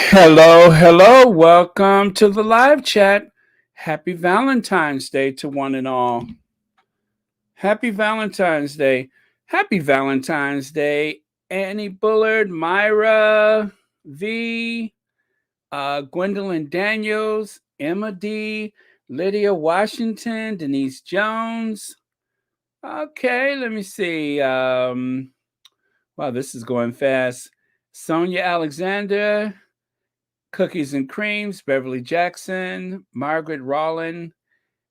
Hello, hello. Welcome to the live chat. Happy Valentine's Day to one and all. Happy Valentine's Day. Happy Valentine's Day. Annie Bullard, Myra, V, Gwendolyn Daniels, Emma D, Lydia Washington, Denise Jones. Okay, let me see. Wow, this is going fast. Sonia Alexander, Cookies and Creams, Beverly Jackson, Margaret Rollin,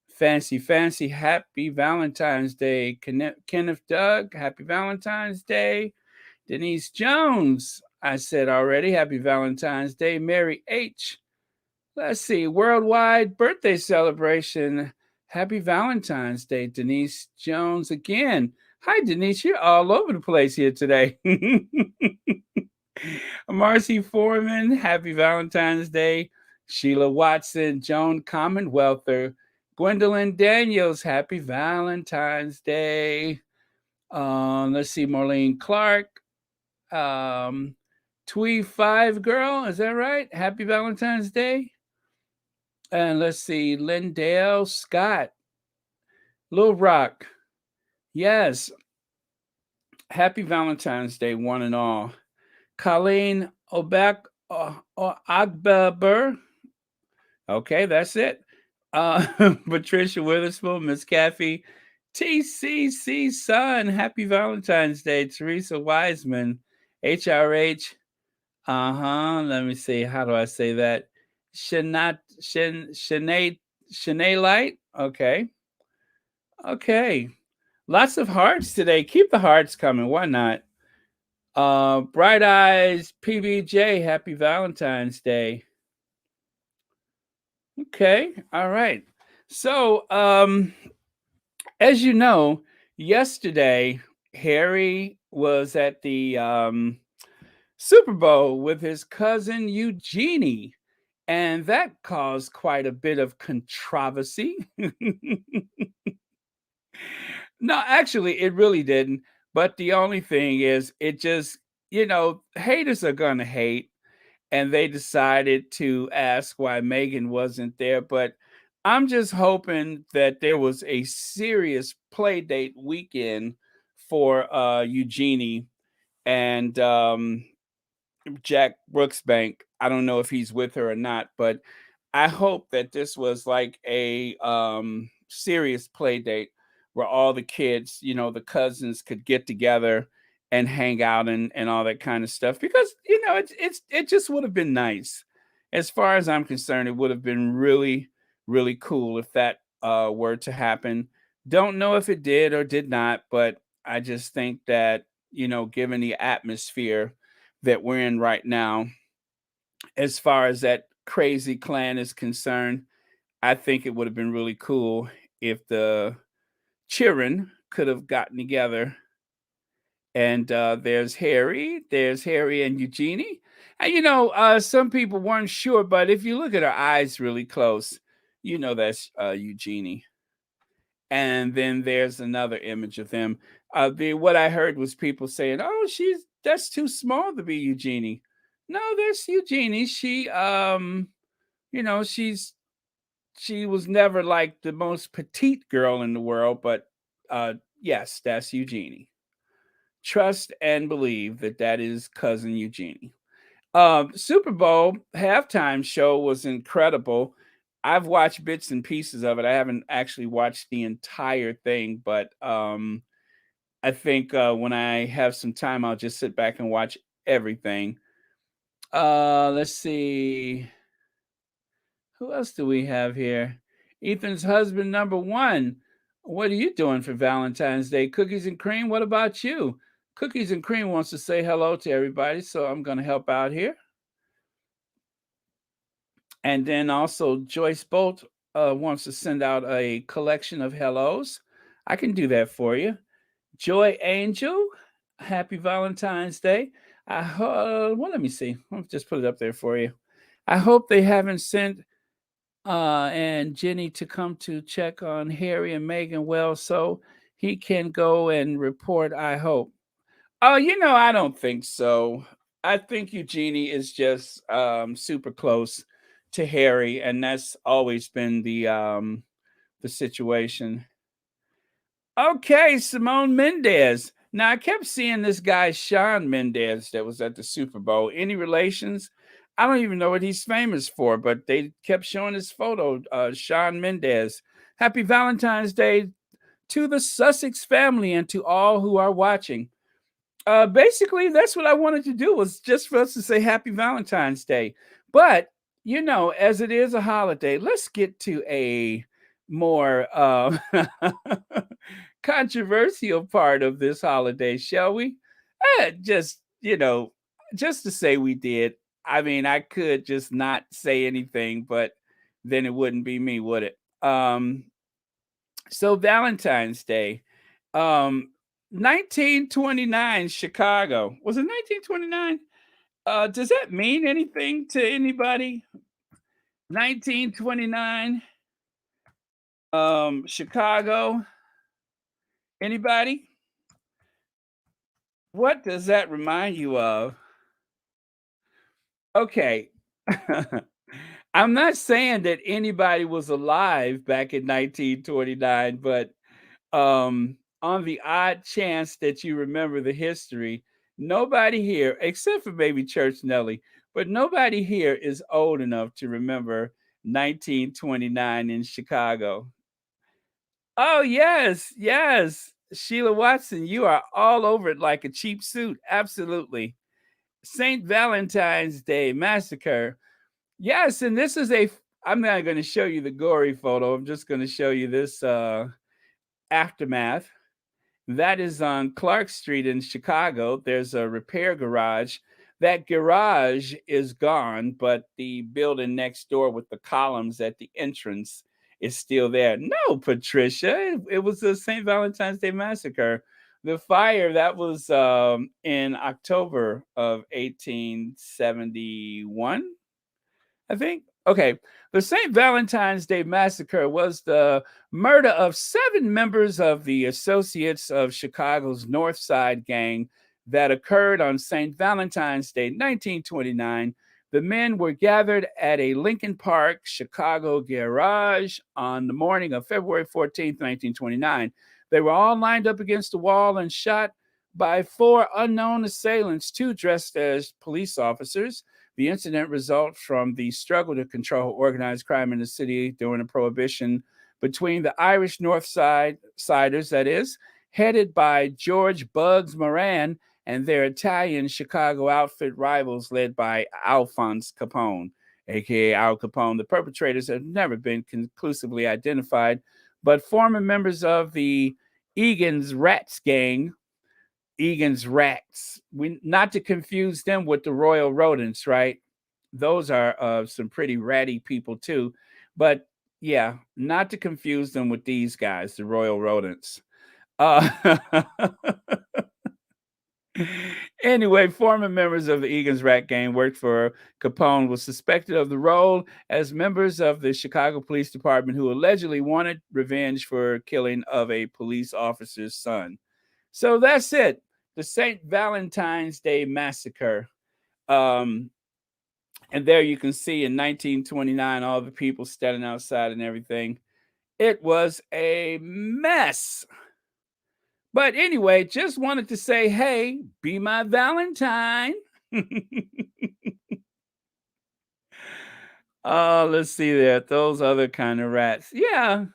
Fancy, Happy Valentine's Day. Kenneth Doug, Happy Valentine's Day. Denise Jones, I said already, Happy Valentine's Day. Mary H. Let's see, worldwide birthday celebration. Happy Valentine's Day, Denise Jones again. Hi, Denise, you're all over the place here today. Marcy Foreman, Happy Valentine's Day. Sheila Watson, Joan Commonwealther, Gwendolyn Daniels, Happy Valentine's Day. Let's see, Marlene Clark, um, Twee Five Girl, is that right? Happy Valentine's Day. And let's see, Lindale Scott, Little Rock, yes, Happy Valentine's Day, one and all. Colleen Obek Agbeber, okay, that's it. Patricia Witherspoon, Miss Kathy, TCC Son, Happy Valentine's Day. Teresa Wiseman, HRH, let me see, how do I say that? Shanae Light, okay. Okay. Lots of hearts today. Keep the hearts coming. Why not? Bright Eyes PBJ, Happy Valentine's Day. Okay. All right. So, as you know, yesterday Harry was at the Super Bowl with his cousin Eugenie, and that caused quite a bit of controversy. No, actually, it really didn't. But the only thing is, it just, haters are going to hate. And they decided to ask why Meghan wasn't there. But I'm just hoping that there was a serious play date weekend for Eugenie and Jack Brooksbank. I don't know if he's with her or not, but I hope that this was like a serious play date where all the kids, the cousins could get together and hang out and all that kind of stuff because it just would have been nice. As far as I'm concerned, it would have been really really cool if that were to happen. Don't know if it did or did not, but I just think that given the atmosphere that we're in right now, as far as that crazy clan is concerned, I think it would have been really cool if the children could have gotten together. And there's Harry and Eugenie. And some people weren't sure, but if you look at her eyes really close, that's Eugenie. And then there's another image of them. What I heard was people saying, "Oh, that's too small to be Eugenie." No, that's Eugenie. She's she was never like the most petite girl in the world, but yes, that's Eugenie. Trust and believe that that is cousin Eugenie. Super Bowl halftime show was incredible. I've watched bits and pieces of it. I haven't actually watched the entire thing, but I think when I have some time, I'll just sit back and watch everything. Let's see. Who else do we have here? Ethan's husband, number one. What are you doing for Valentine's Day? Cookies and cream? What about you? Cookies and cream wants to say hello to everybody, so I'm going to help out here. And then also Joyce Bolt wants to send out a collection of hellos. I can do that for you. Joy Angel, happy Valentine's Day. Well, let me see. I'll just put it up there for you. I hope they haven't sent and Jenny to come to check on Harry and Meghan well so he can go and report, I hope. Oh, I don't think so. I think Eugenie is just super close to Harry, and that's always been the situation. Okay, Simone Mendez. Now I kept seeing this guy Sean Mendez that was at the Super Bowl. Any relations? I don't even know what he's famous for, but they kept showing his photo. Sean Mendez. Happy Valentine's Day to the Sussex family and to all who are watching. Basically, that's what I wanted to do was just for us to say Happy Valentine's Day. But as it is a holiday, let's get to a more controversial part of this holiday, shall we? Just just to say we did. I mean, I could just not say anything, but then it wouldn't be me, would it? So Valentine's Day, um, 1929 Chicago. Was it 1929? Does that mean anything to anybody? 1929, Chicago. Anybody? What does that remind you of? Okay. I'm not saying that anybody was alive back in 1929, but on the odd chance that you remember the history, nobody here, except for maybe Church Nelly, but nobody here is old enough to remember 1929 in Chicago. Oh, yes, yes. Sheila Watson, you are all over it like a cheap suit. Absolutely. St. Valentine's Day Massacre. Yes, and this is I'm not going to show you the gory photo. I'm just going to show you this aftermath. That is on Clark Street in Chicago. There's a repair garage. That garage is gone, but the building next door with the columns at the entrance is still there. No, Patricia, it was the St. Valentine's Day Massacre. The fire that was in October of 1871. I think. Okay. The St. Valentine's Day Massacre was the murder of 7 members of the Associates of Chicago's North Side gang that occurred on St. Valentine's Day, 1929. The men were gathered at a Lincoln Park, Chicago garage on the morning of February 14th, 1929. They were all lined up against the wall and shot by 4 unknown assailants, 2 dressed as police officers. The incident results from the struggle to control organized crime in the city during the Prohibition between the Irish North Siders, that is, headed by George Bugs Moran, and their Italian Chicago outfit rivals led by Alphonse Capone, aka Al Capone. The perpetrators have never been conclusively identified, but former members of the Egan's Rats gang, Egan's rats. Not to confuse them with the royal rodents, right? Those are some pretty ratty people too. But yeah, not to confuse them with these guys, the royal rodents. Uh, anyway, former members of the Egan's Rat Gang worked for Capone, was suspected of the role as members of the Chicago Police Department who allegedly wanted revenge for killing of a police officer's son. So that's it. The St. Valentine's Day Massacre. Um, and there you can see in 1929 all the people standing outside and everything. It was a mess. But anyway, just wanted to say, hey, be my Valentine. Oh, let's see that. Those other kind of rats. Yeah.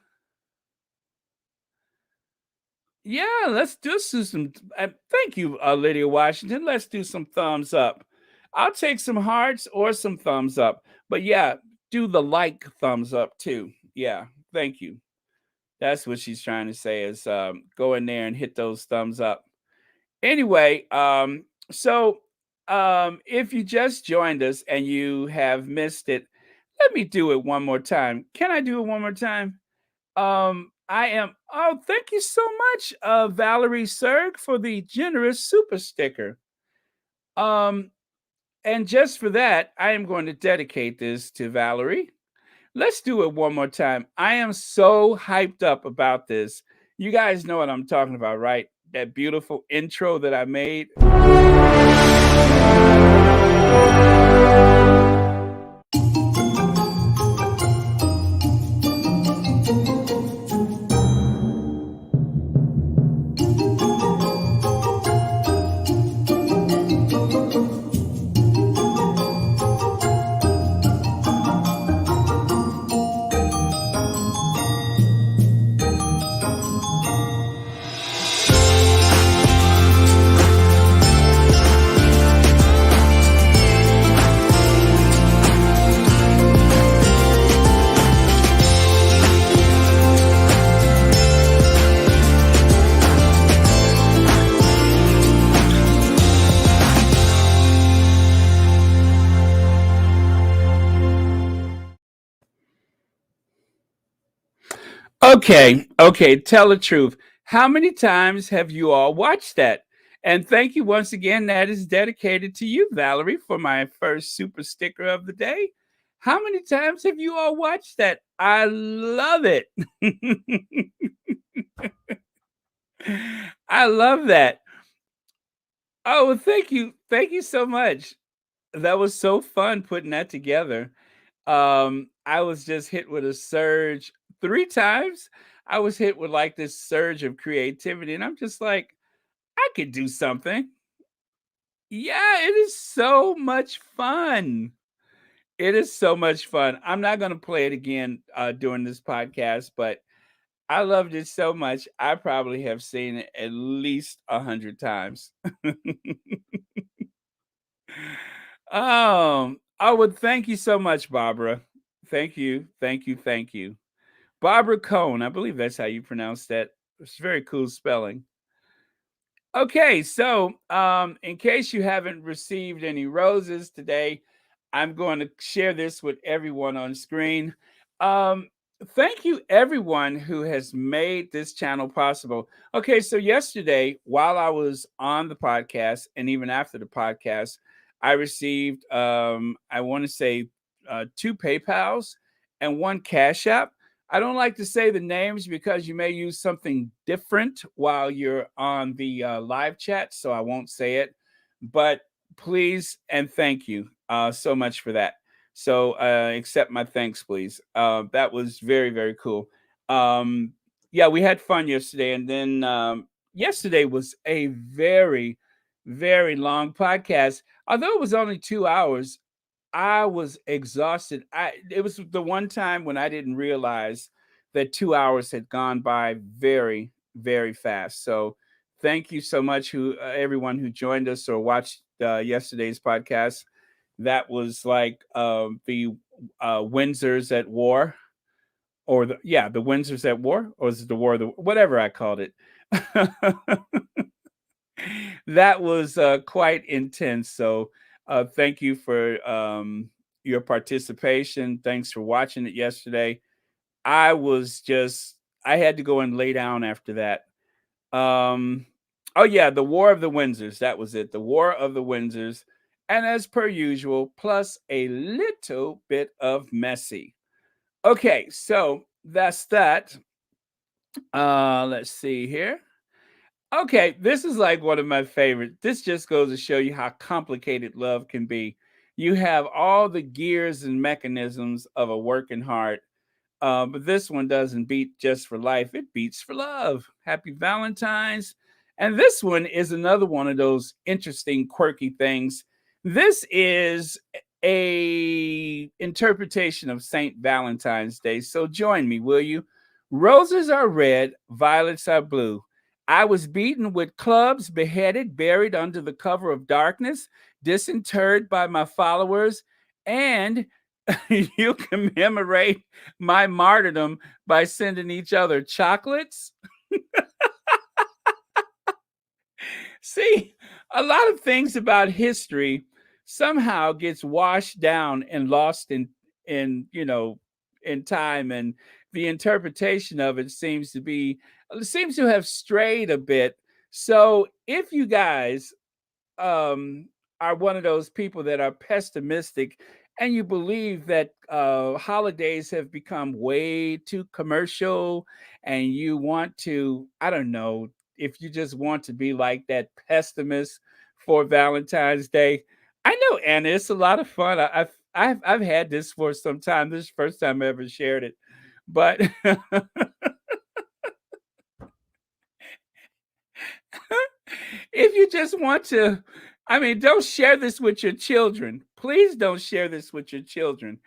Yeah, let's do some. Thank you, Lydia Washington. Let's do some thumbs up. I'll take some hearts or some thumbs up. But yeah, do the like thumbs up too. Yeah, thank you. That's what she's trying to say is go in there and hit those thumbs up. Anyway, if you just joined us and you have missed it, let me do it one more time. Can I do it one more time? I am. Oh, thank you so much, Valerie Serg, for the generous super sticker. Um, and just for that, I am going to dedicate this to Valerie. Let's do it one more time. I am so hyped up about this. You guys know what I'm talking about, right? That beautiful intro that I made. Okay, okay, tell the truth. How many times have you all watched that? And thank you once again. That is dedicated to you, Valerie, for my first super sticker of the day. How many times have you all watched that? I love it. I love that. Oh, well, thank you. Thank you so much. That was so fun putting that together. I was just hit with a surge 3 times. I was hit with, like, this surge of creativity, and I'm just like, "I could do something." Yeah, it is so much fun. It is so much fun. I'm not gonna play it again, during this podcast, but I loved it so much, I probably have seen it at least 100 times. I would thank you so much, Barbara. Thank you, thank you, thank you. Barbara Cohn, I believe that's how you pronounce that. It's very cool spelling. Okay, so in case you haven't received any roses today, I'm going to share this with everyone on screen. Um, Thank you, everyone who has made this channel possible. Okay, so yesterday, while I was on the podcast, and even after the podcast, I received, I want to say, 2 PayPal's and 1 Cash App. I don't like to say the names because you may use something different while you're on the live chat, so I won't say it. But please and thank you so much for that. So accept my thanks, please. That was very, very cool. Um, yeah, we had fun yesterday, and then yesterday was a very, very long podcast. Although it was only 2 hours, I was exhausted. It was the one time when I didn't realize that 2 hours had gone by very, very fast. So, thank you so much who everyone who joined us or watched yesterday's podcast. That was like the Windsors at War, or the Windsors at War, or is it the War of the whatever I called it. That was quite intense. So, thank you for your participation. Thanks for watching it yesterday. I was just, I had to go and lay down after that. Um, oh, yeah, the War of the Windsors. That was it. The War of the Windsors. And as per usual, plus a little bit of messy. Okay, so that's that. Let's see here. Okay, this is like one of my favorite. This just goes to show you how complicated love can be. You have all the gears and mechanisms of a working heart, but this one doesn't beat just for life, it beats for love. Happy Valentine's. And this one is another one of those interesting, quirky things. This is a interpretation of Saint Valentine's Day. So join me, will you? Roses are red, violets are blue. I was beaten with clubs, beheaded, buried under the cover of darkness, disinterred by my followers, and you commemorate my martyrdom by sending each other chocolates. See, a lot of things about history somehow gets washed down and lost in in time, and the interpretation of it seems to have strayed a bit. So if you guys are one of those people that are pessimistic and you believe that holidays have become way too commercial, and you want to, I don't know, if you just want to be like that pessimist for Valentine's Day, I know, Anna. It's a lot of fun. I've had this for some time. This is the first time I ever shared it, but if you just want to, I mean, don't share this with your children. Please don't share this with your children.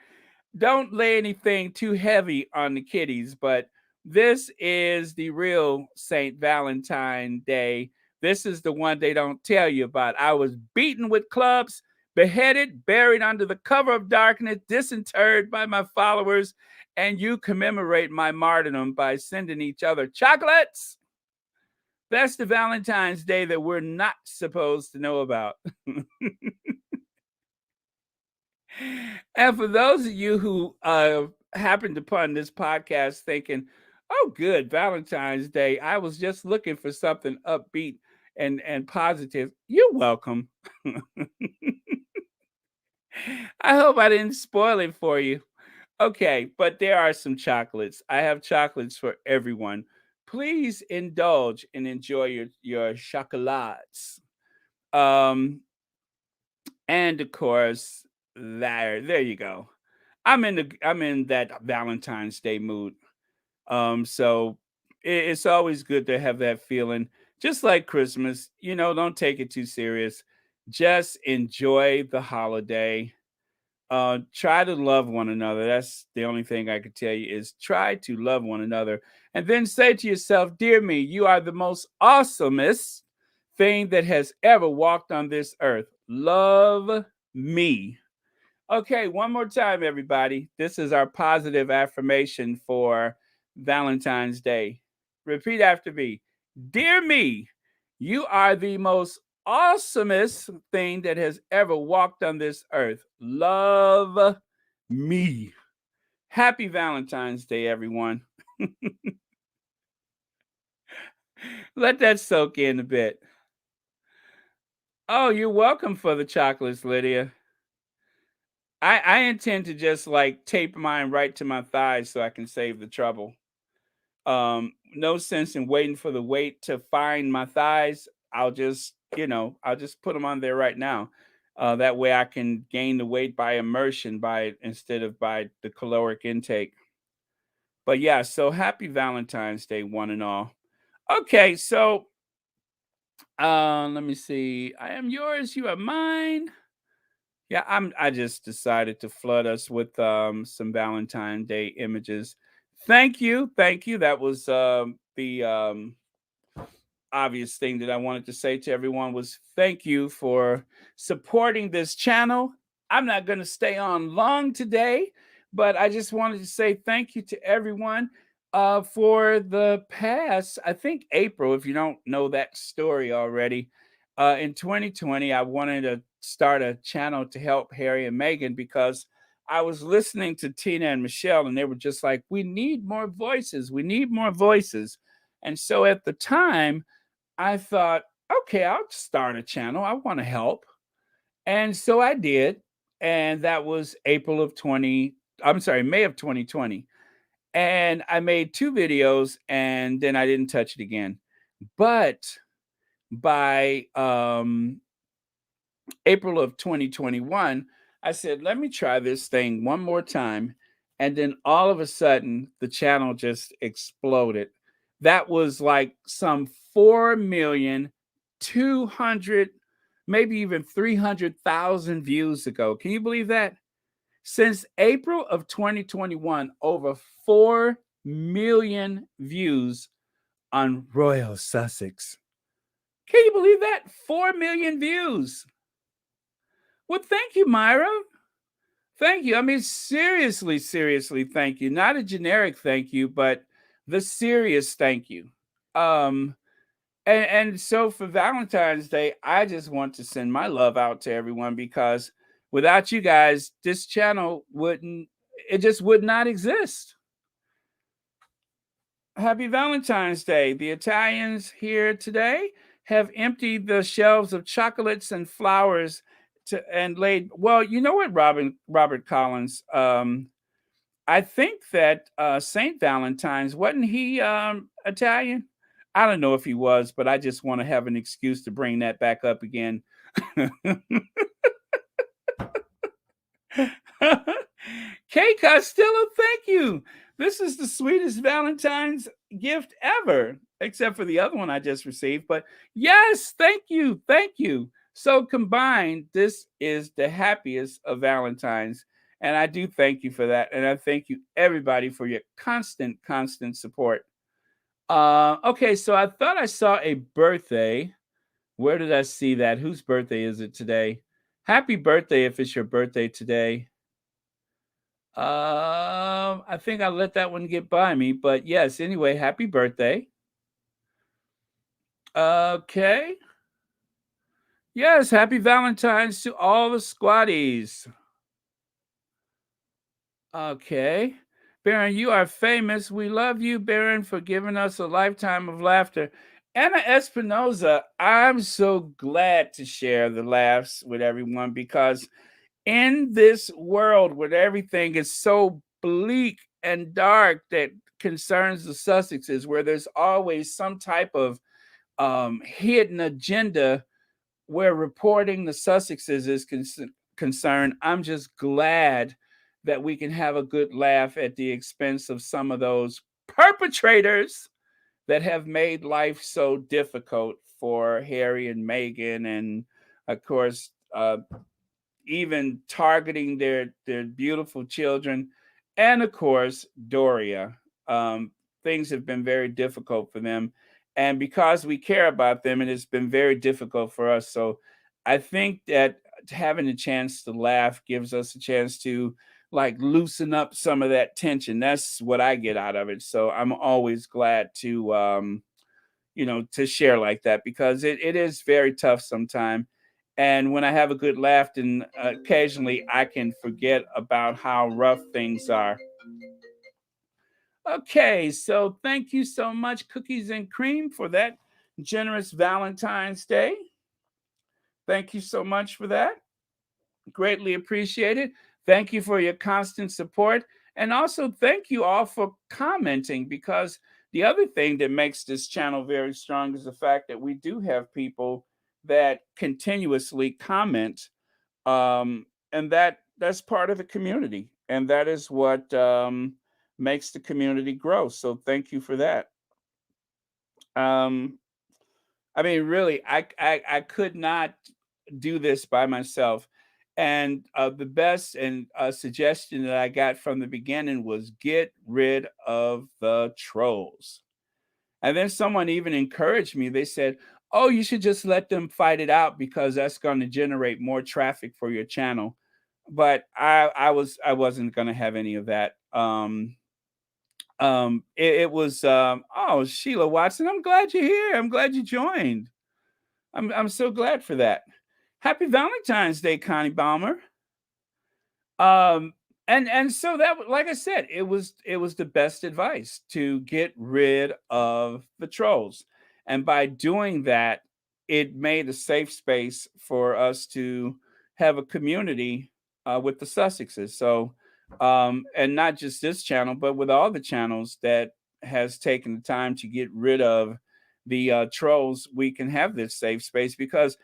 Don't lay anything too heavy on the kiddies, but this is the real Saint Valentine Day. This is the one they don't tell you about. I was beaten with clubs, beheaded, buried under the cover of darkness, disinterred by my followers, and you commemorate my martyrdom by sending each other chocolates. That's the Valentine's Day that we're not supposed to know about. And for those of you who happened upon this podcast thinking, oh, good, Valentine's Day, I was just looking for something upbeat and positive, you're welcome. I hope I didn't spoil it for you. Okay, but there are some chocolates. I have chocolates for everyone. Please indulge and enjoy your chocolates. Um, and of course, there you go. I'm in that Valentine's Day mood. So it's always good to have that feeling. Just like Christmas, don't take it too serious. Just enjoy the holiday. Try to love one another. That's the only thing I could tell you is try to love one another. And then say to yourself, dear me, you are the most awesomest thing that has ever walked on this earth. Love me. Okay, one more time, everybody. This is our positive affirmation for Valentine's Day. Repeat after me. Dear me, you are the most awesomest thing that has ever walked on this earth. Love me. Happy Valentine's Day, everyone. Let that soak in a bit. Oh, you're welcome for the chocolates, Lydia. I intend to just like tape mine right to my thighs so I can save the trouble. No sense in waiting for the weight to find my thighs. I'll just put them on there right now. That way I can gain the weight by immersion by instead of by the caloric intake. But yeah, so happy Valentine's Day, one and all. Okay, so let me see. I am yours, you are mine. Yeah, I just decided to flood us with some Valentine Day images. Thank you. Thank you. That was the obvious thing that I wanted to say to everyone was thank you for supporting this channel. I'm not going to stay on long today, but I just wanted to say thank you to everyone for the past, I think April, if you don't know that story already. In 2020, I wanted to start a channel to help Harry and Meghan because I was listening to Tina and Michelle, and they were just like, we need more voices. We need more voices. And so at the time, I thought, okay, I'll start a channel. I want to help. And so I did. And that was May of 2020. And I made two videos and then I didn't touch it again. But by April of 2021, I said, let me try this thing one more time. And then all of a sudden, the channel just exploded. That was like some 4,200,000, maybe even 300,000 views ago. Can you believe that? Since April of 2021, over 4 million views on Royal Sussex. Can you believe that? 4 million views. Well, thank you, Myra. Thank you. I mean, seriously, seriously, thank you. Not a generic thank you, but the serious thank you. Um, and so for Valentine's Day, I just want to send my love out to everyone because without you guys, this channel it just would not exist. Happy Valentine's Day. The Italians here today have emptied the shelves of chocolates and flowers and laid. Well, you know what, Robert Collins. I think that Saint Valentine's wasn't he Italian? I don't know if he was, but I just want to have an excuse to bring that back up again. Kate Costello, thank you. This is the sweetest Valentine's gift ever, except for the other one I just received. But yes, thank you. Thank you. So combined, this is the happiest of Valentine's. And I do thank you for that. And I thank you, everybody, for your constant, constant support. Okay, so I thought I saw a birthday. Where did I see that? Whose birthday is it today? Happy birthday if it's your birthday today. I think I let that one get by me, but yes, anyway, happy birthday. Okay. Yes, happy Valentine's to all the squatties. Okay. Baron, you are famous. We love you, Baron, for giving us a lifetime of laughter. Anna Espinoza, I'm so glad to share the laughs with everyone because in this world where everything is so bleak and dark that concerns the Sussexes, where there's always some type of hidden agenda where reporting the Sussexes is concerned, I'm just glad that we can have a good laugh at the expense of some of those perpetrators that have made life so difficult for Harry and Meghan, and of course, even targeting their beautiful children, and of course Doria. Things have been very difficult for them, and because we care about them, it has been very difficult for us. So I think that having a chance to laugh gives us a chance to like loosen up some of that tension. That's what I get out of it. So I'm always glad to to share like that because it is very tough sometimes. And when I have a good laugh, then occasionally I can forget about how rough things are. Okay, so thank you so much, Cookies and Cream, for that generous Valentine's Day. Thank you so much for that. Greatly appreciated. Thank you for your constant support. And also, thank you all for commenting because the other thing that makes this channel very strong is the fact that we do have people that continuously comment. And that's part of the community. And that is what makes the community grow. So, thank you for that. Um, I mean, really, I could not do this by myself. And the best and suggestion that I got from the beginning was get rid of the trolls. And then someone even encouraged me. They said, "Oh, you should just let them fight it out because that's going to generate more traffic for your channel." But I wasn't going to have any of that. It was oh, Sheila Watson. I'm glad you're here. I'm glad you joined. I'm so glad for that. Happy Valentine's Day, Connie Balmer. Um, and so that, like I said, it was the best advice to get rid of the trolls, and by doing that, it made a safe space for us to have a community with the Sussexes. So, and not just this channel, but with all the channels that has taken the time to get rid of the trolls, we can have this safe space because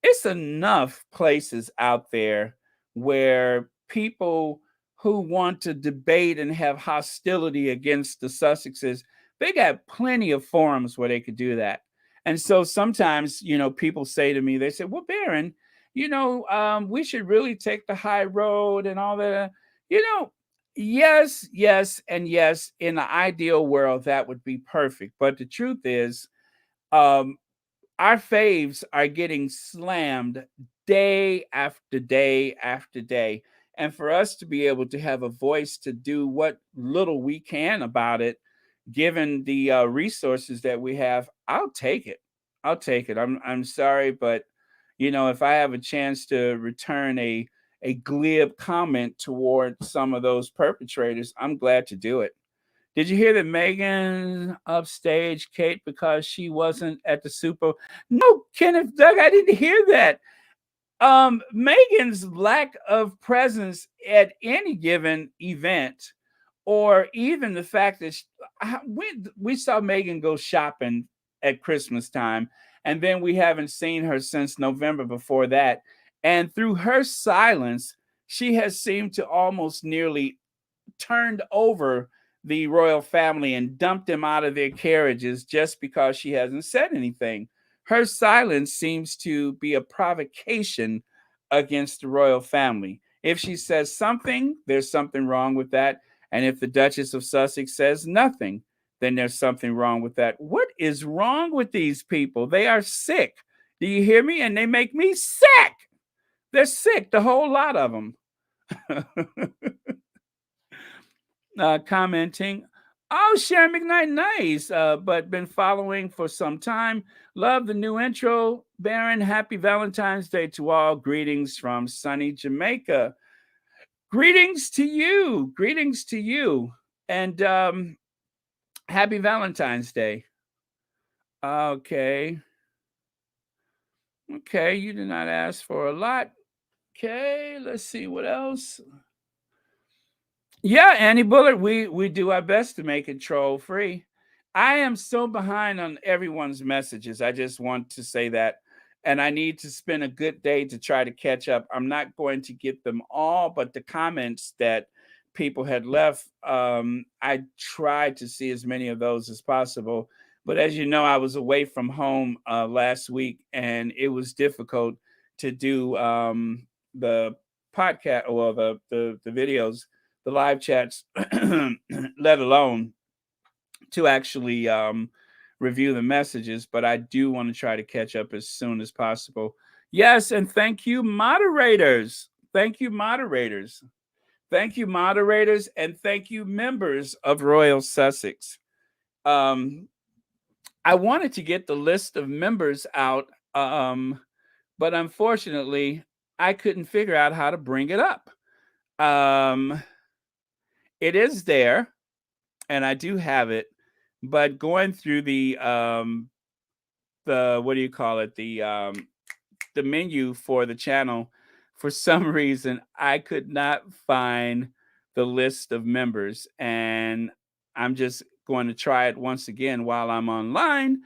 it's enough places out there where people who want to debate and have hostility against the Sussexes, they got plenty of forums where they could do that. And so sometimes, people say to me, they say, "Well, Baron, we should really take the high road and all that." You know, yes, yes, and yes. In the ideal world, that would be perfect. But the truth is, um, our faves are getting slammed day after day after day. And for us to be able to have a voice to do what little we can about it, given the resources that we have, I'll take it. I'll take it. I'm sorry, but if I have a chance to return a glib comment toward some of those perpetrators, I'm glad to do it. Did you hear that Meghan upstaged Kate because she wasn't at the Super? No, Kenneth Doug, I didn't hear that. Meghan's lack of presence at any given event, or even the fact that we saw Meghan go shopping at Christmas time, and then we haven't seen her since November before that. And through her silence, she has seemed to almost nearly turned over the royal family and dumped them out of their carriages just because she hasn't said anything. Her silence seems to be a provocation against the royal family. If she says something, there's something wrong with that. And if the Duchess of Sussex says nothing, then there's something wrong with that. What is wrong with these people? They are sick. Do you hear me? And they make me sick. They're sick, the whole lot of them. Commenting, oh, Sharon McKnight, nice, but been following for some time. Love the new intro, Baron. Happy Valentine's Day to all. Greetings from sunny Jamaica. Greetings to you. Greetings to you. And happy Valentine's Day. Okay. Okay, you did not ask for a lot. Okay, let's see what else. Yeah, Annie Bullard, we do our best to make it troll free. I am so behind on everyone's messages. I just want to say that. And I need to spend a good day to try to catch up. I'm not going to get them all, but the comments that people had left, I tried to see as many of those as possible. But as you know, I was away from home last week, and it was difficult to do the podcast or the videos, the live chats, let alone to actually review the messages. But I do want to try to catch up as soon as possible. Yes, and thank you, moderators. Thank you, moderators. Thank you, moderators, and thank you, members of Royal Sussex. I wanted to get the list of members out, but unfortunately, I couldn't figure out how to bring it up. It is there, and I do have it, but going through the what do you call it, the menu for the channel, for some reason I could not find the list of members, and I'm just going to try it once again while I'm online.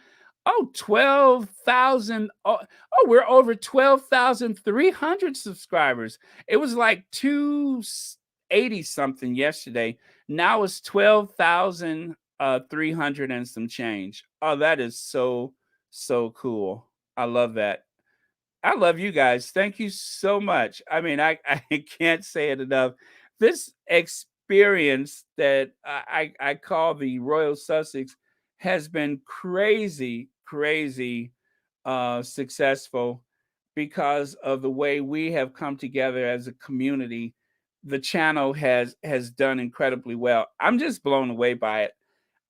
Oh, 12,000. Oh, we're over 12,300 subscribers. It was like 280 something yesterday. Now it's 12,300 and some change. Oh, that is so cool. I love that. I love you guys. Thank you so much. I mean, I can't say it enough. This experience that I call the Royal Sussex has been crazy successful because of the way we have come together as a community. The channel has done incredibly well. I'm just blown away by it.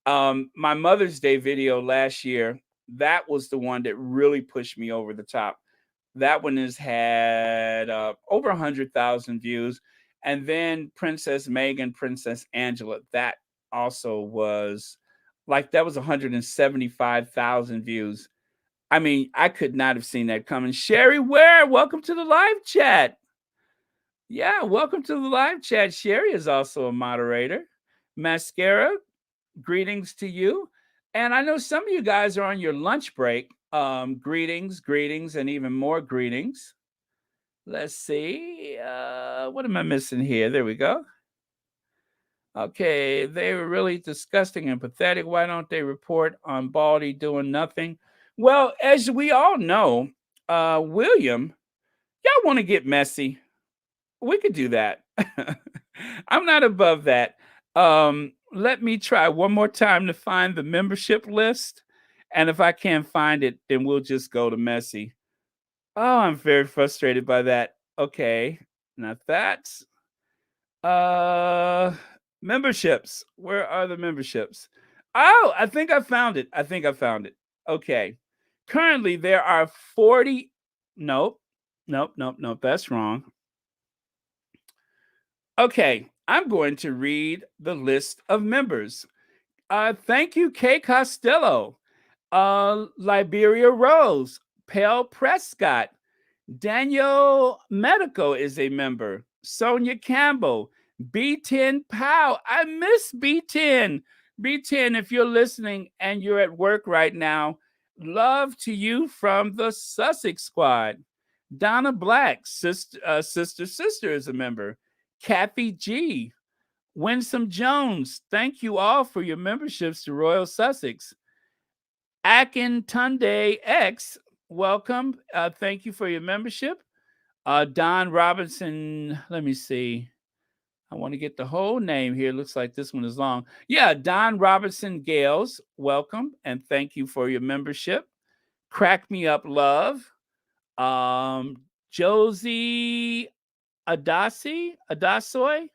My Mother's Day video last year, that was the one that really pushed me over the top. That one has had over 100,000 views. And then Princess Meghan, Princess Angela, that also was that was 175,000 views. I mean, I could not have seen that coming. Sherry Ware, welcome to the live chat. Yeah, welcome to the live chat. Sherry is also a moderator. Mascara, greetings to you. And I know some of you guys are on your lunch break. Greetings, and even more greetings. Let's see. What am I missing here? There we go. Okay, they were really disgusting and pathetic. Why don't they report on Baldy doing nothing? Well, as we all know, William, y'all want to get messy? We could do that. I'm not above that. Let me try one more time to find the membership list. And if I can't find it, then we'll just go to messy. Oh, I'm very frustrated by that. Okay, now that's memberships. Where are the memberships? Oh, I think I found it. Okay. Currently there are 40. Nope. That's wrong. Okay, I'm going to read the list of members. Thank you, Kay Costello, Liberia Rose, Pell Prescott, Daniel Medico is a member, Sonia Campbell, B10 Pow. I miss B10. B10, if you're listening and you're at work right now, love to you from the Sussex squad. Donna Black, sister is a member. Kathy G, Winsome Jones, thank you all for your memberships to Royal Sussex. Akintunde X, welcome. Thank you for your membership. Don Robinson, let me see. I want to get the whole name here. Looks like this one is long. Yeah, Don Robinson Gales, welcome and thank you for your membership. Crack Me Up Love. Josie Adasoy,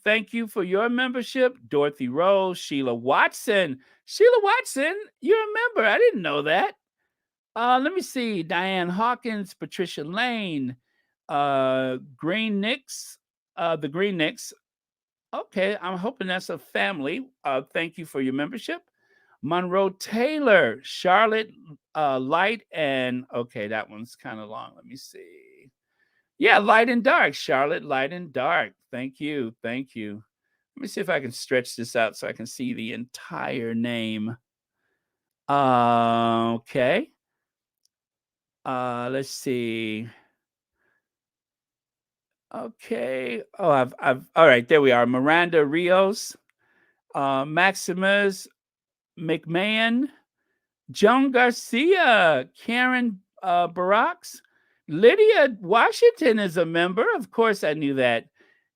thank you for your membership. Dorothy Rose, Sheila Watson. Sheila Watson, you're a member. I didn't know that. Let me see. Diane Hawkins, Patricia Lane, Green Nicks, the Green Nicks. Okay, I'm hoping that's a family. Thank you for your membership. Monroe Taylor, Charlotte Light, and okay, that one's kind of long. Let me see. Yeah, Light and Dark, Charlotte Light and Dark. Thank you. Thank you. Let me see if I can stretch this out so I can see the entire name. Okay. Let's see. Okay. Oh, I've. All right. There we are. Miranda Rios, Maximus McMahon, Joan Garcia, Karen Barracks, Lydia Washington is a member. Of course, I knew that.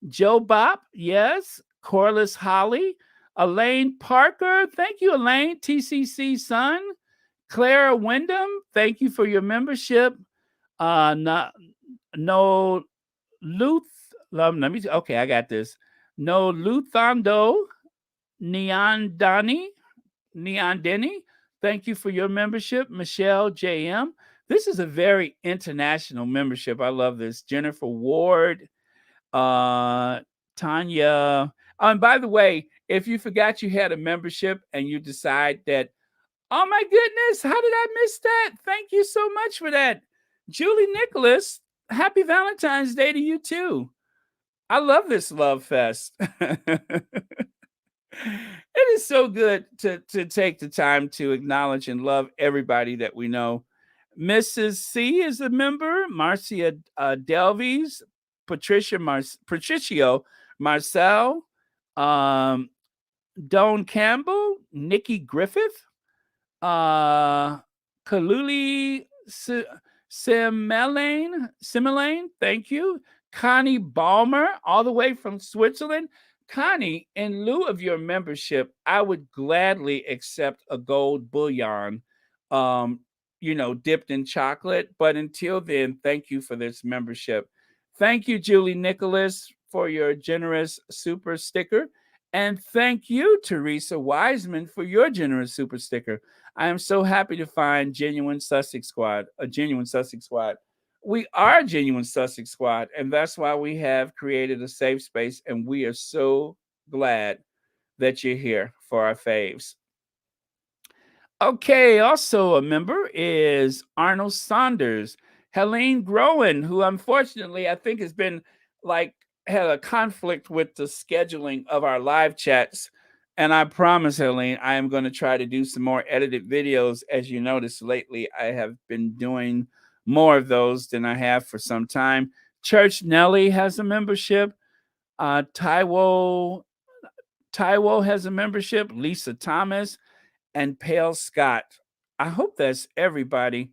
Joe Bop, yes. Corliss Holly, Elaine Parker. Thank you, Elaine. TCC Son. Clara Wyndham, thank you for your membership. No, no Luth. Let me. Okay, I got this. No Luthando Neon Dani. Neon Denny, thank you for your membership. Michelle JM. This is a very international membership. I love this. Jennifer Ward, uh, Tanya. Oh, and by the way, if you forgot you had a membership and you decide that, oh my goodness, how did I miss that? Thank you so much for that. Julie Nicholas, happy Valentine's Day to you too. I love this love fest. It is so good to take the time to acknowledge and love everybody that we know. Mrs. C is a member. Marcia Delvies, Patricio, Marcel, um, Don Campbell, Nikki Griffith, uh, Kaluli Similane, thank you. Connie Balmer, all the way from Switzerland. Connie, in lieu of your membership, I would gladly accept a gold bullion, um, dipped in chocolate. But until then, thank you for this membership. Thank you, Julie Nicholas, for your generous super sticker. And thank you, Teresa Wiseman, for your generous super sticker. I am so happy to find a genuine Sussex squad. We are a genuine Sussex squad, and that's why we have created a safe space, and we are so glad that you're here for our faves. Okay, also a member is Arnold Saunders, Helene Groen, who unfortunately I think has been like had a conflict with the scheduling of our live chats. And I promise, Helene, I am going to try to do some more edited videos. As you notice lately, I have been doing more of those than I have for some time. Church Nelly has a membership. Taiwo has a membership. Lisa Thomas and Pale Scott. I hope that's everybody.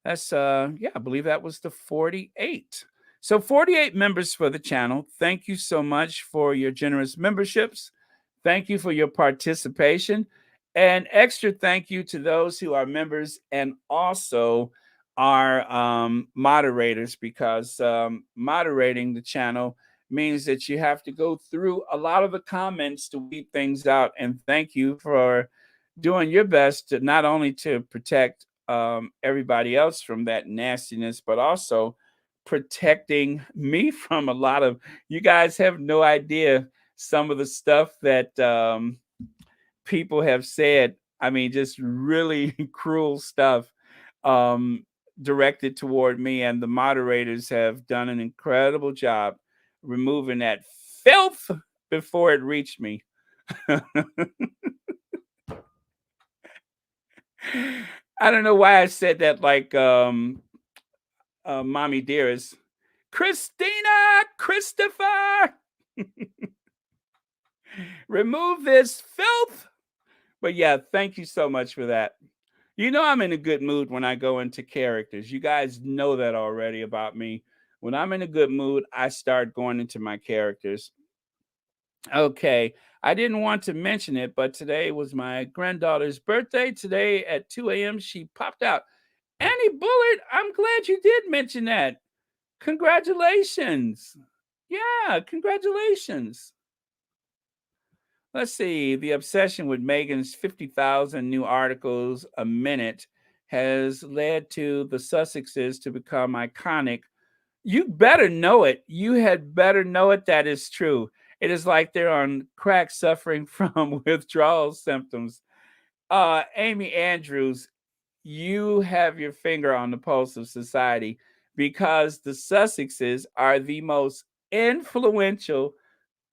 That's yeah, I believe that was the 48. So 48 members for the channel. Thank you so much for your generous memberships. Thank you for your participation. And extra thank you to those who are members and also are moderators, because moderating the channel means that you have to go through a lot of the comments to weed things out. And thank you for doing your best to not only to protect everybody else from that nastiness, but also protecting me from a lot of. You guys have no idea some of the stuff that people have said. I mean, just really cruel stuff um, directed toward me, and the moderators have done an incredible job removing that filth before it reached me. I don't know why I said that like mommy dearest, Christina, Christopher, remove this filth. But yeah, thank you so much for that. You know, I'm in a good mood when I go into characters. You guys know that already about me. When I'm in a good mood, I start going into my characters. Okay, I didn't want to mention it, but today was my granddaughter's birthday. Today at 2 a.m., she popped out. Annie Bullard, I'm glad you did mention that. Congratulations. Yeah, congratulations. Let's see. The obsession with Meghan's 50,000 new articles a minute has led to the Sussexes to become iconic. You better know it. You had better know it. That is true. It is like they're on crack suffering from withdrawal symptoms. Amy Andrews, you have your finger on the pulse of society because the Sussexes are the most influential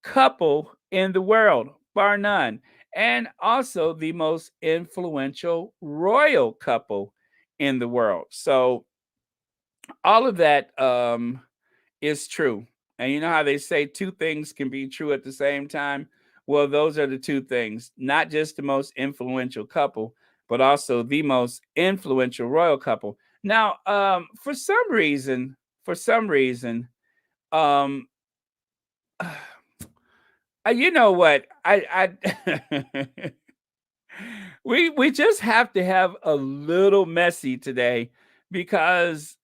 couple in the world, bar none, and also the most influential royal couple in the world. So all of that is true. And you know how they say two things can be true at the same time? Well, those are the two things, not just the most influential couple, but also the most influential royal couple. Now, for some reason, um, you know what? I we just have to have a little messy today because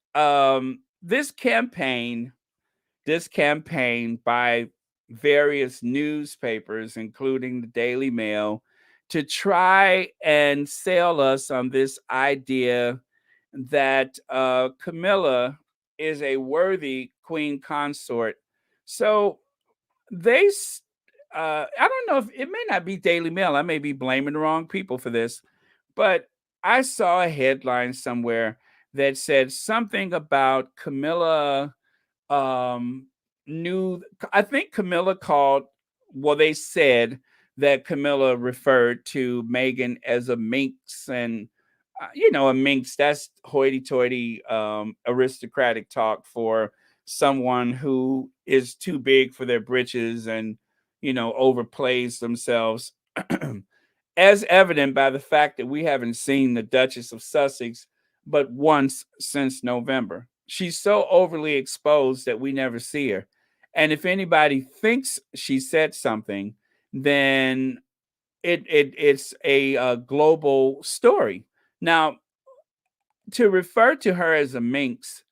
this campaign by various newspapers, including the Daily Mail, to try and sell us on this idea that Camilla is a worthy queen consort. So I don't know if it may not be Daily Mail. I may be blaming the wrong people for this, but I saw a headline somewhere that said something about Camilla um knew I think Camilla called well they said that Camilla referred to Meghan as a minx and a minx that's hoity-toity aristocratic talk for someone who is too big for their britches and overplays themselves as evident by the fact that we haven't seen the Duchess of Sussex but once since November. She's so overly exposed that we never see her. And if anybody thinks she said something, then it's a global story. Now, to refer to her as a minx,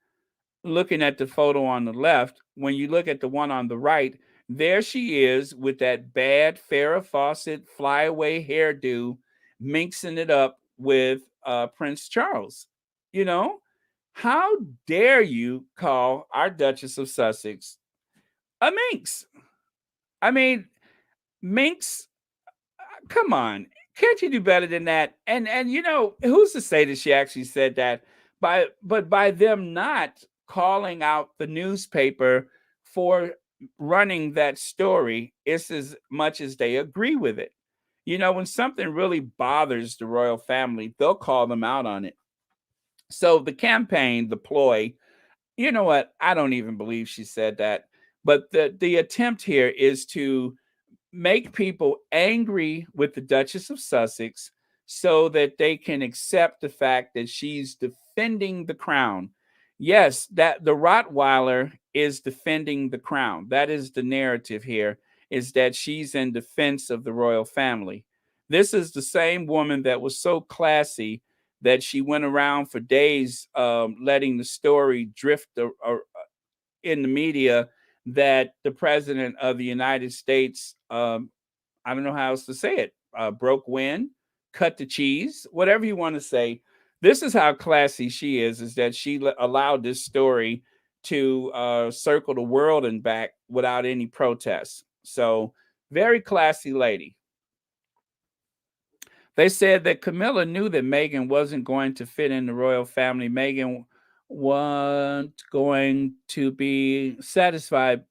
looking at the photo on the left, when you look at the one on the right, there she is with that bad Farrah Fawcett flyaway hairdo, mixing it up with Prince Charles. You know, how dare you call our Duchess of Sussex a minx? I mean, minx. Come on, can't you do better than that? And who's to say that she actually said that? By them not calling out the newspaper for running that story, it's as much as they agree with it. When something really bothers the royal family, they'll call them out on it. So the campaign, the ploy, you know what? I don't even believe she said that. But the attempt here is to make people angry with the Duchess of Sussex so that they can accept the fact that she's defending the crown. Yes, that the Rottweiler is defending the crown. That is the narrative here, is that she's in defense of the royal family. This is the same woman that was so classy that she went around for days letting the story drift in the media that the president of the United States, I don't know how else to say it, broke wind, cut the cheese, whatever you want to say. This is how classy she is that she allowed this story to circle the world and back without any protests. So, very classy lady. They said that Camilla knew that Meghan wasn't going to fit in the royal family. Meghan wasn't going to be satisfied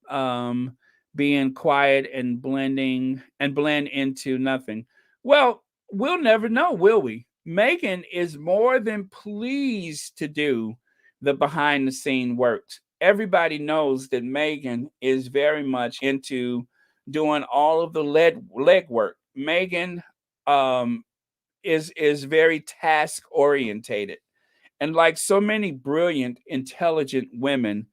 being quiet and blend into nothing. Well, we'll never know, will we? Meghan is more than pleased to do the behind the scene works. Everybody knows that Meghan is very much into doing all of the leg work. Meghan um, is very task orientated, and like so many brilliant, intelligent women,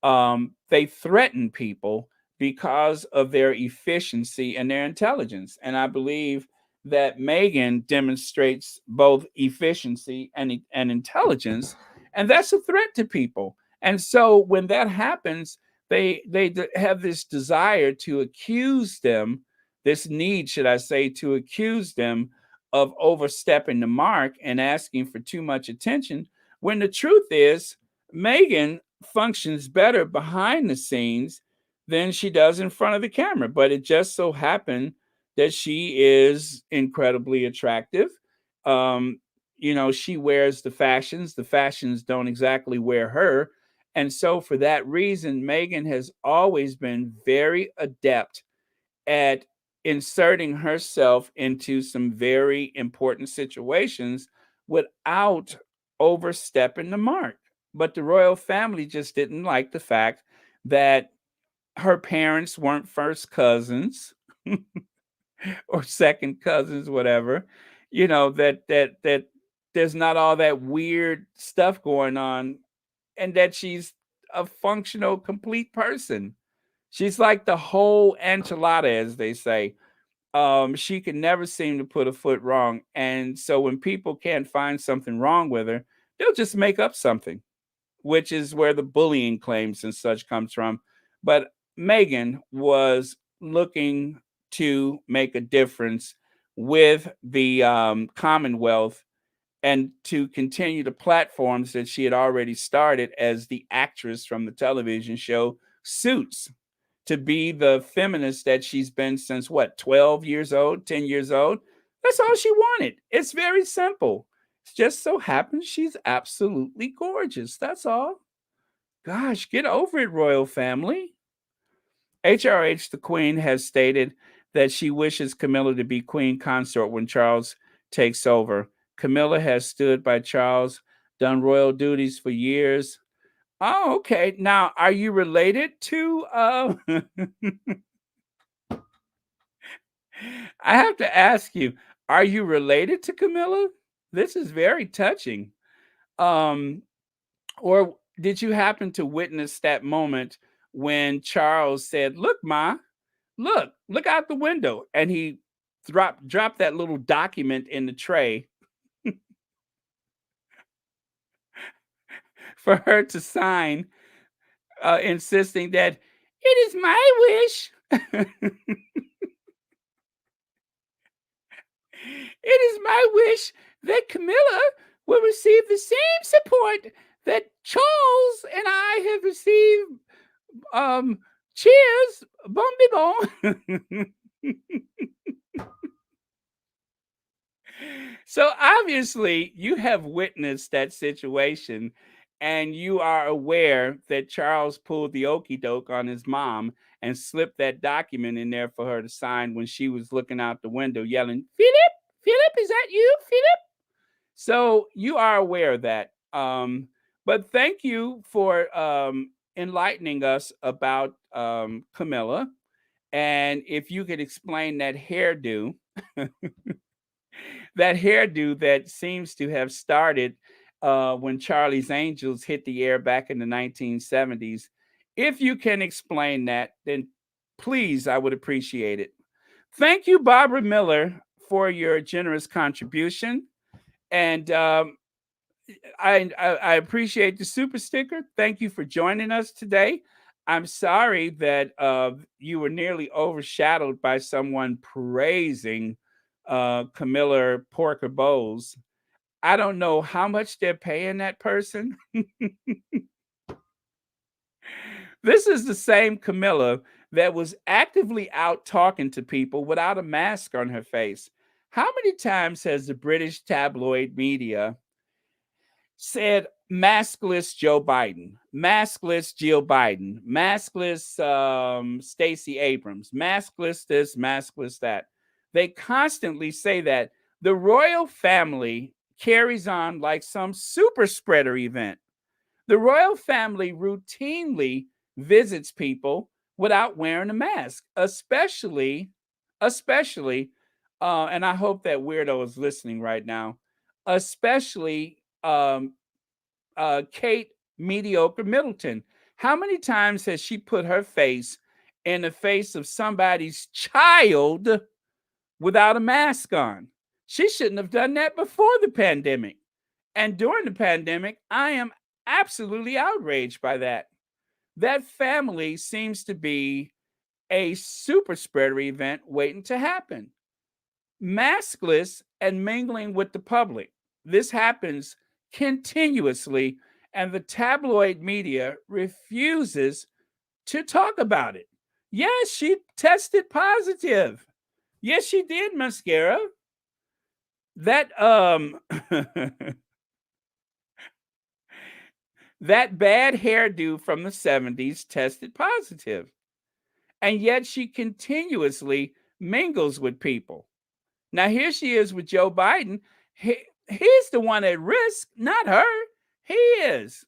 they threaten people because of their efficiency and their intelligence. And I believe that Megan demonstrates both efficiency and intelligence, and that's a threat to people. And so when that happens, they have this desire to accuse them, this need, should I say, to accuse them of overstepping the mark and asking for too much attention, when the truth is, Megan functions better behind the scenes than she does in front of the camera. But it just so happened that she is incredibly attractive. Um, she wears the fashions don't exactly wear her. And so, for that reason, Megan has always been very adept at inserting herself into some very important situations without overstepping the mark. But the royal family just didn't like the fact that her parents weren't first cousins or second cousins, whatever. That there's not all that weird stuff going on, and that she's a functional, complete person. She's like the whole enchilada, as they say. She can never seem to put a foot wrong. And so when people can't find something wrong with her, they'll just make up something, which is where the bullying claims and such comes from. But Megan was looking to make a difference with the Commonwealth and to continue the platforms that she had already started as the actress from the television show Suits, to be the feminist that she's been since what, 12 years old, 10 years old. That's all she wanted. It's very simple. It just so happens she's absolutely gorgeous. That's all. Gosh, get over it, royal family. HRH, the Queen, has stated that she wishes Camilla to be Queen consort when Charles takes over. Camilla has stood by Charles, done royal duties for years. Oh, okay. Now, are you related to I have to ask you, are you related to Camilla? This is very touching. Um, or did you happen to witness that moment when Charles said, "Look, Ma, look out the window," and he dropped that little document in the tray for her to sign, insisting that it is my wish. It is my wish that Camilla will receive the same support that Charles and I have received. Cheers, bon bon. So obviously, you have witnessed that situation, and you are aware that Charles pulled the okey doke on his mom and slipped that document in there for her to sign when she was looking out the window, yelling, "Philip, Philip, is that you, Philip?" So you are aware of that. But thank you for enlightening us about Camilla. And if you could explain that hairdo, that hairdo that seems to have started when Charlie's Angels hit the air back in the 1970s. If you can explain that, then please, I would appreciate it. Thank you, Barbara Miller, for your generous contribution. And I appreciate the super sticker. Thank you for joining us today. I'm sorry that you were nearly overshadowed by someone praising Camilla Porker Bowles. I don't know how much they're paying that person. This is the same Camilla that was actively out talking to people without a mask on her face. How many times has the British tabloid media said maskless Joe Biden, maskless Jill Biden, maskless Stacey Abrams, maskless this, maskless that? They constantly say that. The royal family carries on like some super spreader event. The royal family routinely visits people without wearing a mask, especially, and I hope that weirdo is listening right now, especially Kate Mediocre Middleton. How many times has she put her face in the face of somebody's child without a mask on? She shouldn't have done that before the pandemic. And during the pandemic, I am absolutely outraged by that. That family seems to be a super spreader event waiting to happen. Maskless and mingling with the public. This happens continuously, and the tabloid media refuses to talk about it. Yes, she tested positive. Yes, she did, mascara. That that bad hairdo from the 70s tested positive. And yet she continuously mingles with people. Now here she is with Joe Biden. He's the one at risk, not her. He is.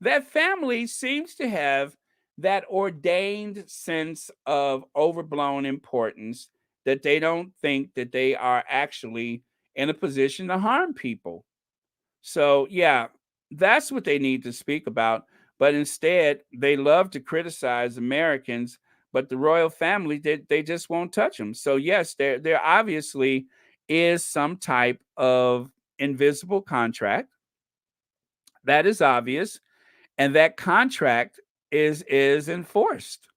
That family seems to have that ordained sense of overblown importance that they don't think that they are actually in a position to harm people. So, yeah, that's what they need to speak about. But instead, they love to criticize Americans, but the royal family, they just won't touch them. So, yes, there obviously is some type of invisible contract. That is obvious. And that contract is enforced.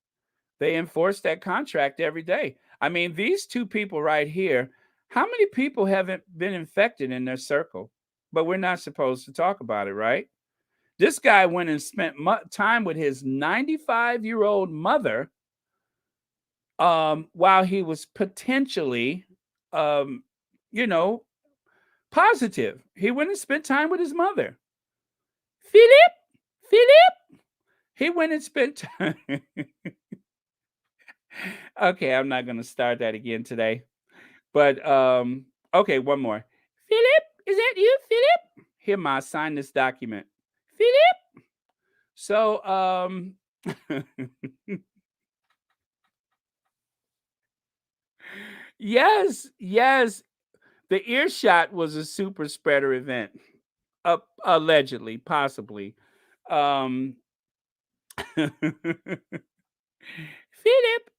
They enforce that contract every day. I mean, these two people right here, how many people haven't been infected in their circle? But we're not supposed to talk about it, right? This guy went and spent time with his 95-year-old mother while he was potentially, um, you know, positive. He went and spent time with his mother. Philip. He went and spent time. Okay, I'm not going to start that again today. But okay, one more. Philip, is that you, Philip? Here, Ma, sign this document. Philip. So yes, the earshot was a super spreader event. Allegedly, possibly. Um Philip,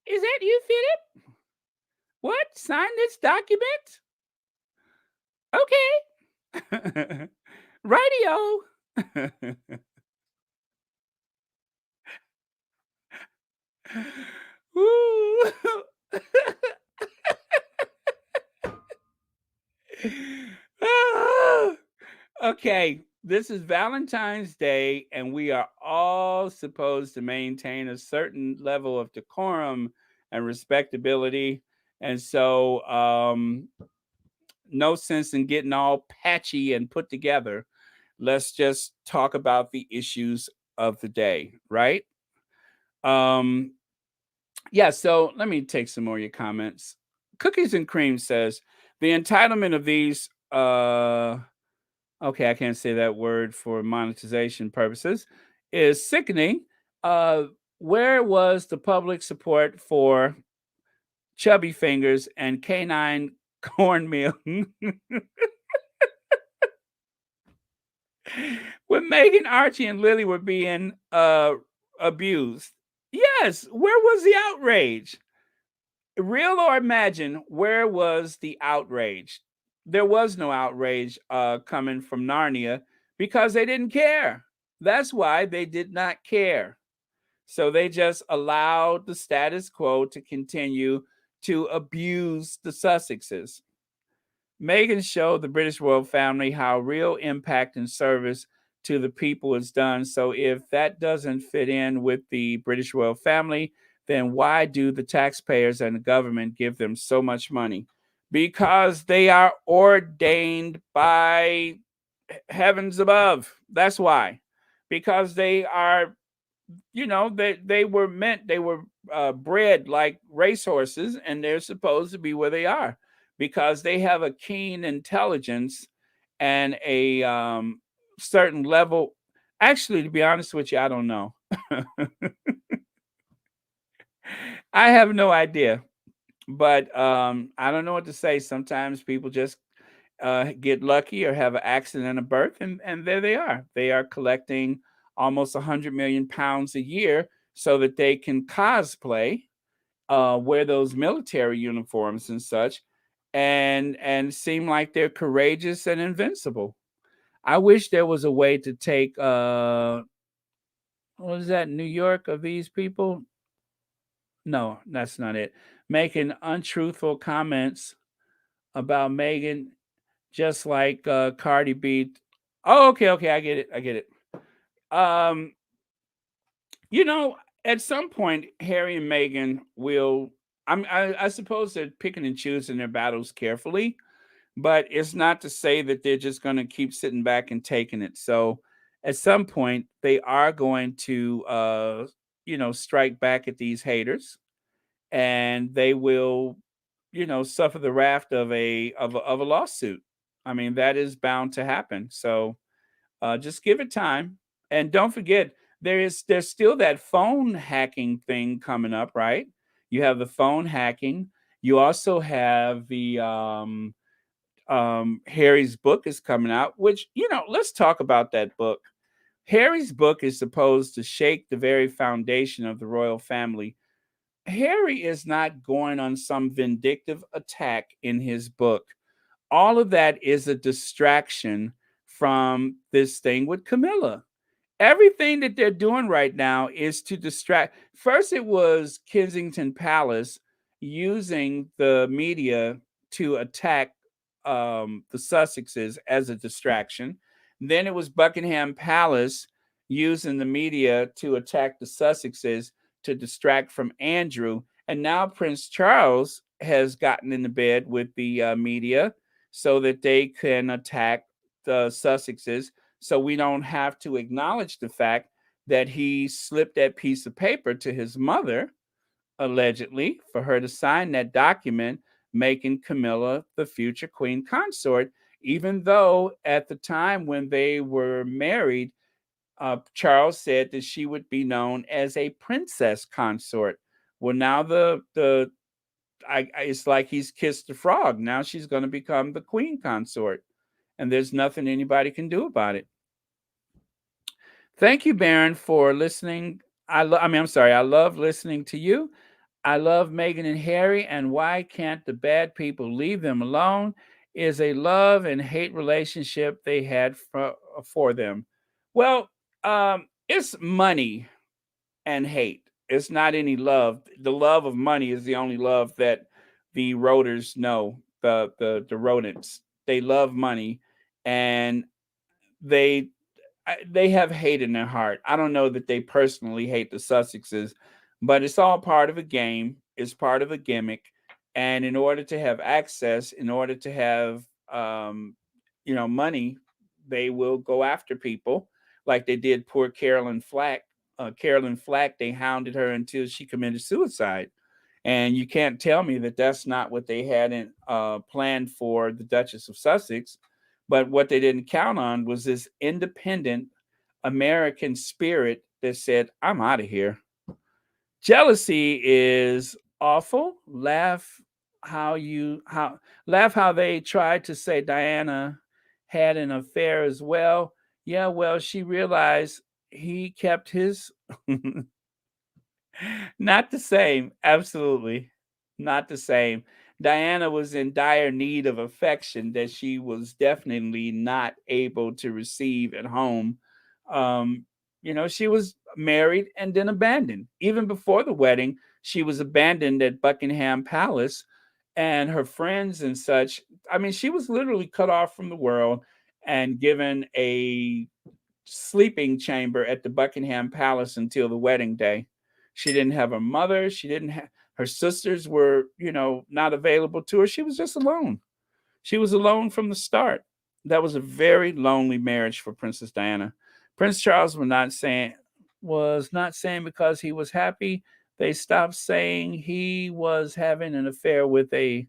is that you, Philip? What? Sign this document? Okay. Radio. Ooh. Okay, this is Valentine's Day, and we are all supposed to maintain a certain level of decorum and respectability. And so, no sense in getting all patchy and put together. Let's just talk about the issues of the day, right? Um, yeah, so let me take some more of your comments. Cookies and Cream says the entitlement of these okay, I can't say that word for monetization purposes, is sickening. Uh, where was the public support for chubby fingers and canine cornmeal when Megan, Archie, and Lily were being abused? Yes, where was the outrage? Real or imagine, where was the outrage? There was no outrage coming from Narnia because they didn't care. That's why they did not care. So they just allowed the status quo to continue to abuse the Sussexes. Meghan showed the British royal family how real impact and service to the people is done. So if that doesn't fit in with the British royal family, then why do the taxpayers and the government give them so much money? Because they are ordained by heavens above. That's why. Because they are, they were bred like racehorses, and they're supposed to be where they are because they have a keen intelligence and a certain level. Actually, to be honest with you, I don't know. I have no idea, but I don't know what to say. Sometimes people just get lucky or have an accident of birth, and there they are. They are collecting almost 100 million pounds a year so that they can cosplay, wear those military uniforms and such, and seem like they're courageous and invincible. I wish there was a way to take what is that, New York, of these people? No, that's not it. Making untruthful comments about Megan, just like Cardi B. Oh, okay, okay, I get it. I get it. Um, you know, at some point, Harry and Meghan will. I suppose they're picking and choosing their battles carefully, but it's not to say that they're just going to keep sitting back and taking it. So, at some point, they are going to, strike back at these haters, and they will, suffer the wrath of a lawsuit. I mean, that is bound to happen. So, just give it time, and don't forget there's still that phone hacking thing coming up, right? You have the phone hacking. You also have the Harry's book is coming out, which, let's talk about that book. Harry's book is supposed to shake the very foundation of the royal family. Harry is not going on some vindictive attack in his book. All of that is a distraction from this thing with Camilla. Everything that they're doing right now is to distract. First, it was Kensington Palace using the media to attack the Sussexes as a distraction. Then it was Buckingham Palace using the media to attack the Sussexes to distract from Andrew. And now Prince Charles has gotten into bed with the media so that they can attack the Sussexes, so we don't have to acknowledge the fact that he slipped that piece of paper to his mother, allegedly, for her to sign that document making Camilla the future queen consort, even though at the time when they were married, Charles said that she would be known as a princess consort. Well, now it's like he's kissed the frog. Now she's going to become the queen consort, and there's nothing anybody can do about it. Thank you, Baron, for listening. I'm sorry. I love listening to you. I love Meghan and Harry, and why can't the bad people leave them alone? Is a love and hate relationship they had for them. Well, it's money and hate. It's not any love. The love of money is the only love that the rodents know. The rodents, they love money, and they they have hate in their heart. I don't know that they personally hate the Sussexes, but it's all part of a game. It's part of a gimmick, and in order to have access, in order to have money, they will go after people like they did poor Carolyn Flack. Carolyn Flack, they hounded her until she committed suicide. And you can't tell me that that's not what they had in planned for the Duchess of Sussex. But what they didn't count on was this independent American spirit that said, "I'm out of here." Jealousy is awful. How laugh how they tried to say Diana had an affair as well. Yeah, well, she realized he kept his. Not the same. Absolutely. Not the same. Diana was in dire need of affection that she was definitely not able to receive at home. Um, she was married and then abandoned. Even before the wedding, she was abandoned at Buckingham Palace, and her friends and such. I mean, she was literally cut off from the world and given a sleeping chamber at the Buckingham Palace until the wedding day. She didn't have a mother. She didn't have her sisters were, not available to her. She was just alone. She was alone from the start. That was a very lonely marriage for Princess Diana. Prince Charles was not saying because he was happy. They stopped saying he was having an affair with a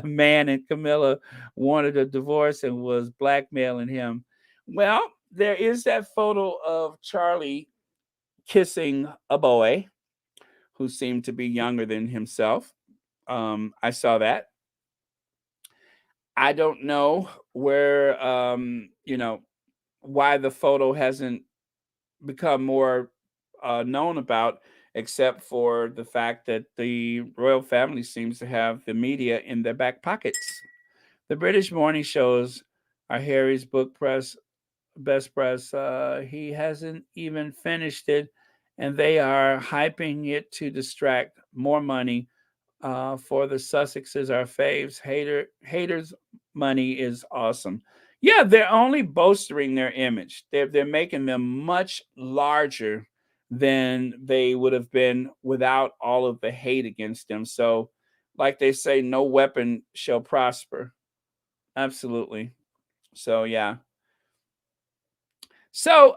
man, and Camilla wanted a divorce and was blackmailing him. Well, there is that photo of Charlie kissing a boy who seemed to be younger than himself. I saw that. I don't know where, why the photo hasn't become more known about, except for the fact that the royal family seems to have the media in their back pockets. The British morning shows are Harry's book press, best press. He hasn't even finished it, and they are hyping it to distract more money for the Sussexes, our faves. Haters money is awesome. Yeah, they're only bolstering their image. They're making them much larger than they would have been without all of the hate against them. So, like they say, no weapon shall prosper. Absolutely. So yeah. So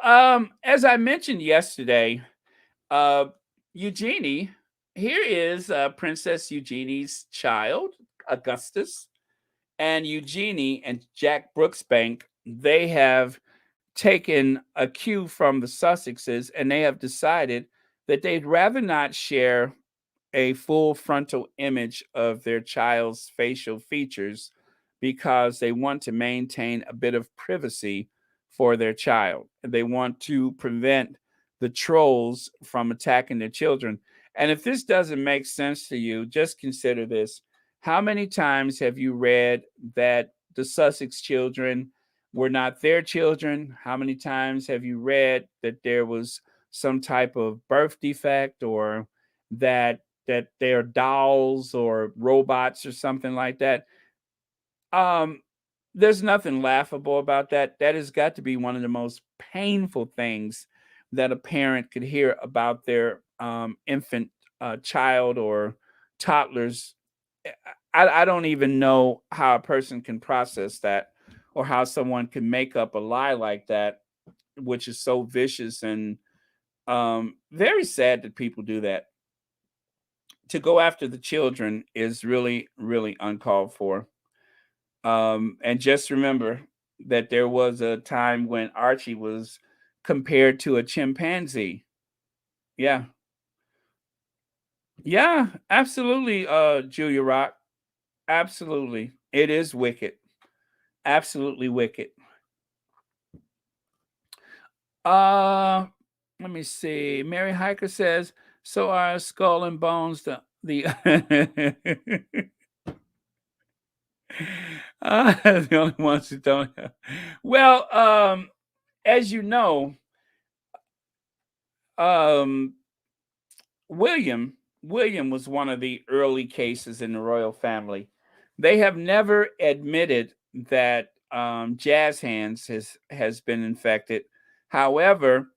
as I mentioned yesterday, uh Eugenie, here is Princess Eugenie's child, Augustus, and Eugenie and Jack Brooksbank. They have taken a cue from the Sussexes, and they have decided that they'd rather not share a full frontal image of their child's facial features because they want to maintain a bit of privacy for their child. They want to prevent the trolls from attacking their children. And if this doesn't make sense to you, just consider this. How many times have you read that the Sussex children were not their children? How many times have you read that there was some type of birth defect, or that they're dolls or robots or something like that? Um, there's nothing laughable about that. That has got to be one of the most painful things that a parent could hear about their infant child or toddlers. I don't even know how a person can process that, or how someone can make up a lie like that, which is so vicious and very sad that people do that. To go after the children is really, really uncalled for. And just remember that there was a time when Archie was compared to a chimpanzee. Yeah. Yeah, absolutely, Julia Rock. Absolutely. It is wicked. Absolutely wicked. Uh Let me see. Mary Hiker says, so are skull and bones the the only ones who don't have. Well, as you know, um, William was one of the early cases in the royal family. They have never admitted that Jazz Hands has been infected. However,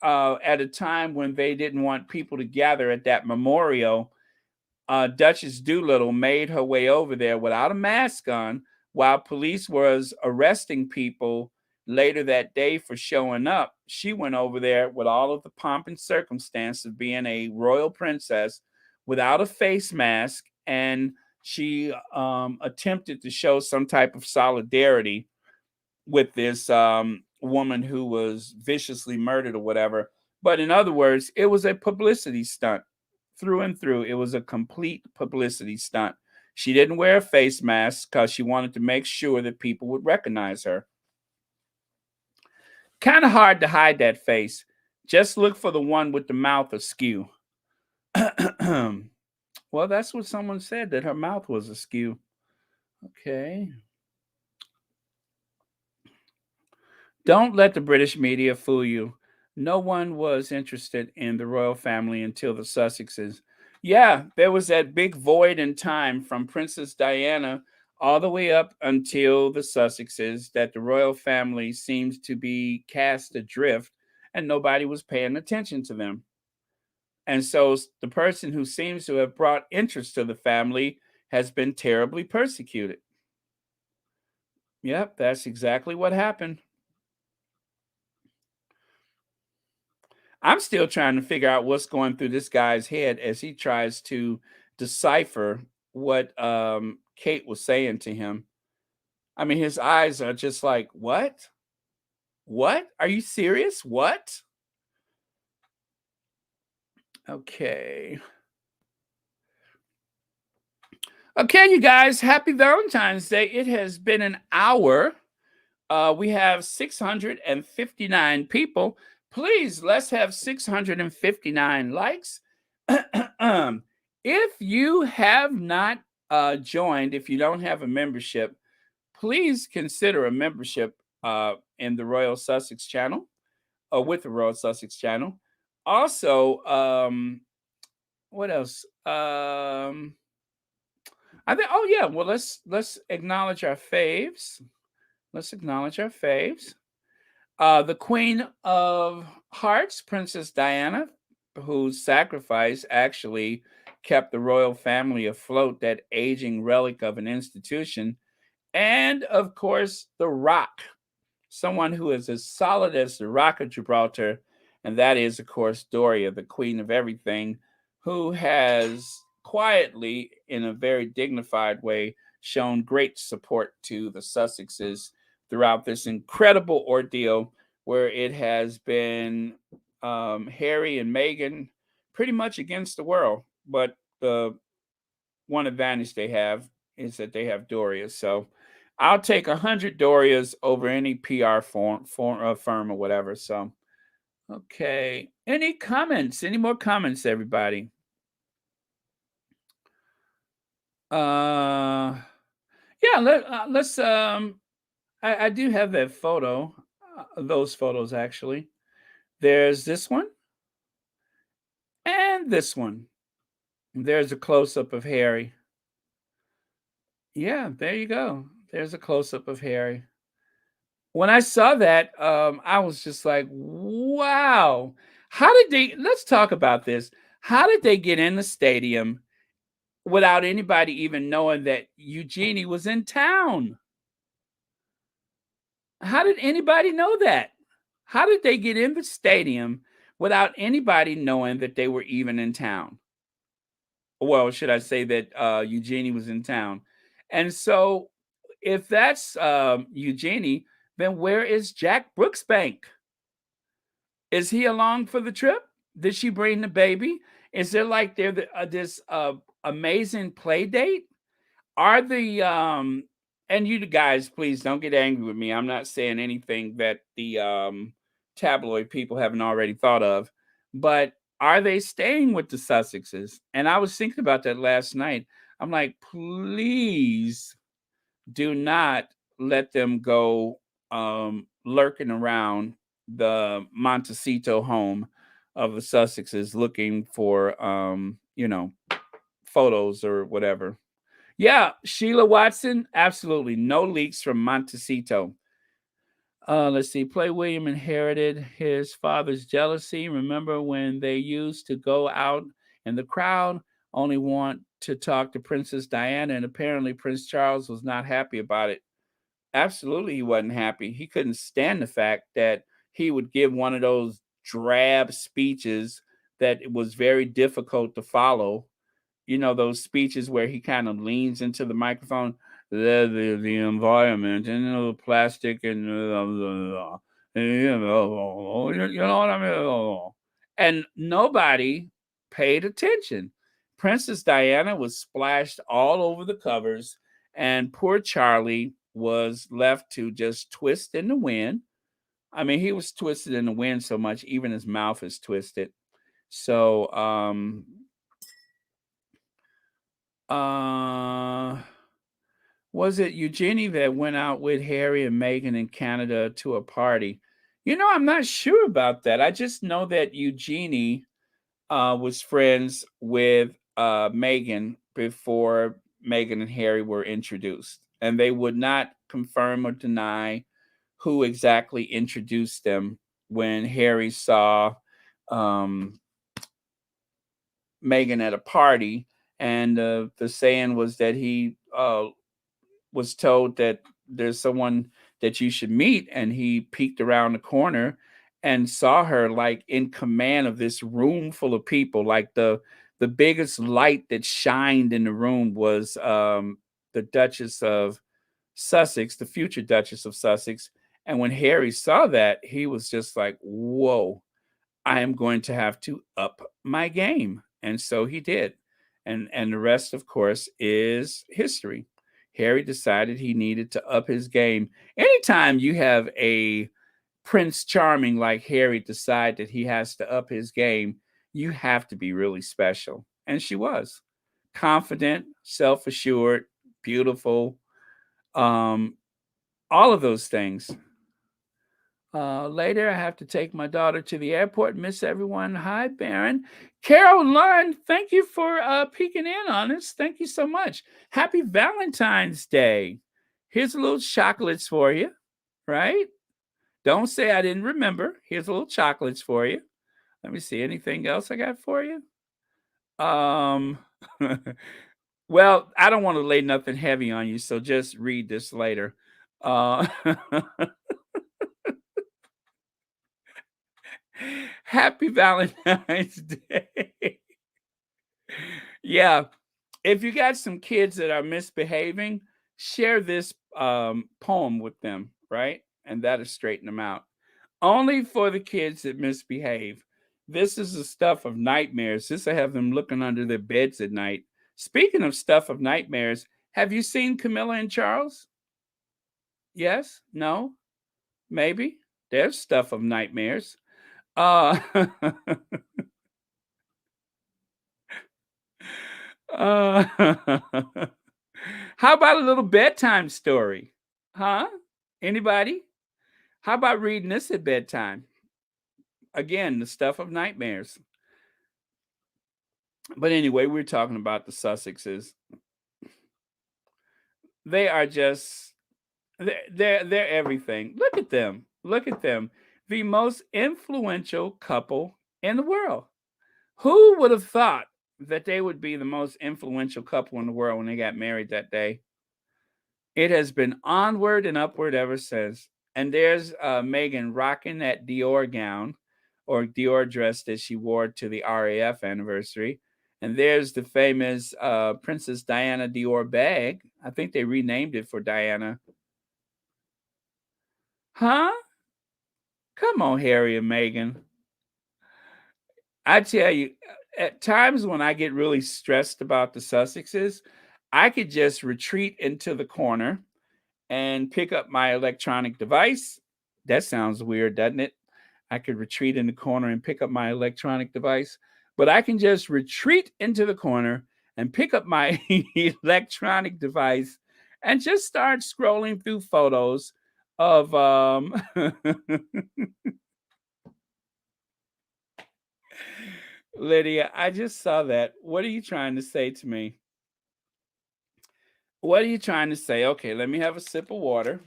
at a time when they didn't want people to gather at that memorial, Duchess Doolittle made her way over there without a mask on, while police was arresting people later that day for showing up. She went over there with all of the pomp and circumstance of being a royal princess without a face mask, and she attempted to show some type of solidarity with this woman who was viciously murdered or whatever. But in other words, it was a publicity stunt through and through. It was a complete publicity stunt. She didn't wear a face mask because she wanted to make sure that people would recognize her. Kind of hard to hide that face. Just look for the one with the mouth askew. Well, that's what someone said, that her mouth was askew. Okay. Don't let the British media fool you. No one was interested in the royal family until the Sussexes. Yeah, there was that big void in time from Princess Diana all the way up until the Sussexes that the royal family seems to be cast adrift, and nobody was paying attention to them. And so the person who seems to have brought interest to the family has been terribly persecuted. Yep, that's exactly what happened. I'm still trying to figure out what's going through this guy's head as he tries to decipher what Kate was saying to him. I mean, his eyes are just like, what? What? Are you serious? What? Okay. Okay, you guys, happy Valentine's Day. It has been an hour. We have 659 people. Please, let's have 659 likes. If you have not joined, if you don't have a membership, please consider a membership in the Royal Sussex channel or with the Royal Sussex channel. Also, what else? I think. Oh yeah. Well, let's acknowledge our faves. Let's acknowledge our faves. The Queen of Hearts, Princess Diana, whose sacrifice actually kept the royal family afloat, that aging relic of an institution. And of course, The Rock, someone who is as solid as the Rock of Gibraltar. And that is, of course, Doria, the Queen of Everything, who has quietly, in a very dignified way, shown great support to the Sussexes throughout this incredible ordeal where it has been Harry and Meghan pretty much against the world. But the one advantage they have is that they have Doria. So I'll take 100 Dorias over any PR firm or whatever. So, okay. Any comments? Any more comments, everybody? Yeah, let's I do have that photo, those photos actually. There's this one and this one. There's a close up of Harry. Yeah, there you go. There's a close up of Harry. When I saw that, I was just like, wow. How did they, let's talk about this. How did they get in the stadium without anybody even knowing that Eugenie was in town? How did anybody know that? How did they get in the stadium without anybody knowing that they were even in town? Well, should I say that Eugenie was in town? And so, if that's Eugenie, then where is Jack Brooksbank? Is he along for the trip? Did she bring the baby? Is there like this amazing play date? Are the and you guys, please don't get angry with me. I'm not saying anything that the tabloid people haven't already thought of, but are they staying with the Sussexes? And I was thinking about that last night. I'm like, please do not let them go lurking around the Montecito home of the Sussexes looking for photos or whatever. Yeah, Sheila Watson, absolutely no leaks from Montecito. Let's see. Play William inherited his father's jealousy. Remember when they used to go out and the crowd only want to talk to Princess Diana, and apparently Prince Charles was not happy about it. Absolutely, he wasn't happy. He couldn't stand the fact that he would give one of those drab speeches that it was very difficult to follow. You know, those speeches where he kind of leans into the microphone, the environment and the plastic and you know what I mean. And nobody paid attention. Princess Diana was splashed all over the covers, and poor Charlie was left to just twist in the wind. I mean, he was twisted in the wind so much, even his mouth is twisted. So, uh, was it Eugenie that went out with Harry and Meghan in Canada to a party? You know, I'm not sure about that. I just know that Eugenie was friends with Meghan before Meghan and Harry were introduced, and they would not confirm or deny who exactly introduced them when Harry saw um, Meghan at a party, and the saying was that he was told that there's someone that you should meet, and he peeked around the corner and saw her like in command of this room full of people. Like the biggest light that shined in the room was the Duchess of Sussex, the future Duchess of Sussex, And when Harry saw that, he was just like, whoa, I am going to have to up my game. And so he did. And the rest, of course, is history. Harry decided he needed to up his game. Anytime you have a Prince Charming like Harry decide that he has to up his game, you have to be really special. And she was confident, self assured, beautiful, um, all of those things. Later, I have to take my daughter to the airport. Miss everyone. Hi, Baron. Caroline, thank you for peeking in on us. Thank you so much. Happy Valentine's Day. Here's a little chocolates for you, right? Don't say I didn't remember. Here's a little chocolates for you. Let me see. Anything else I got for you? Um, well, I don't want to lay nothing heavy on you, so just read this later. Uh, Happy Valentine's Day. Yeah, if you got some kids that are misbehaving, share this poem with them, right? And that'll straighten them out. Only for the kids that misbehave. This is the stuff of nightmares. This will have them looking under their beds at night. Speaking of stuff of nightmares, have you seen Camilla and Charles? Yes? No? Maybe? There's stuff of nightmares. Uh, uh, how about a little bedtime story? Huh? Anybody? How about reading this at bedtime? Again, the stuff of nightmares. But anyway, we're talking about the Sussexes. They are just they're everything. Look at them. Look at them. The most influential couple in the world. Who would have thought that they would be the most influential couple in the world when they got married that day? It has been onward and upward ever since. And there's Meghan rocking that Dior gown or Dior dress that she wore to the RAF anniversary. And there's the famous Princess Diana Dior bag. I think they renamed it for Diana. Huh? Come on, Harry and Meghan. I tell you, at times when I get really stressed about the Sussexes, I could just retreat into the corner and pick up my electronic device. That sounds weird, doesn't it? I could retreat in the corner and pick up my electronic device, but I can just retreat into the corner and pick up my electronic device and just start scrolling through photos of Lydia, I just saw that. What are you trying to say to me? What are you trying to say? Okay, let me have a sip of water.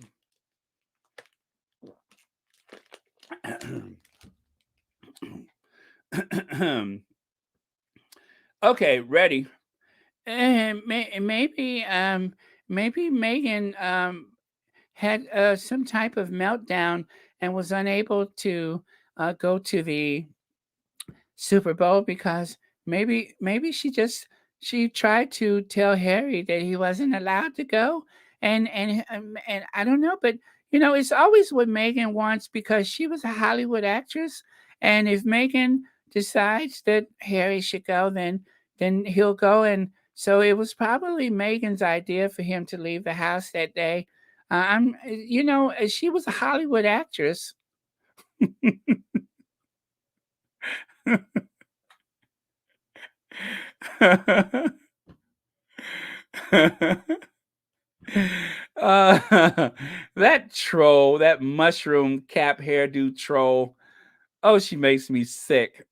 Okay, ready. Maybe Megan had some type of meltdown and was unable to go to the Super Bowl because maybe she tried to tell Harry that he wasn't allowed to go, and I don't know, but it's always what Megan wants because she was a Hollywood actress, and if Megan decides that Harry should go, then he'll go, and so it was probably Megan's idea for him to leave the house that day. She was a Hollywood actress. That troll, that mushroom cap hairdo troll. Oh, she makes me sick.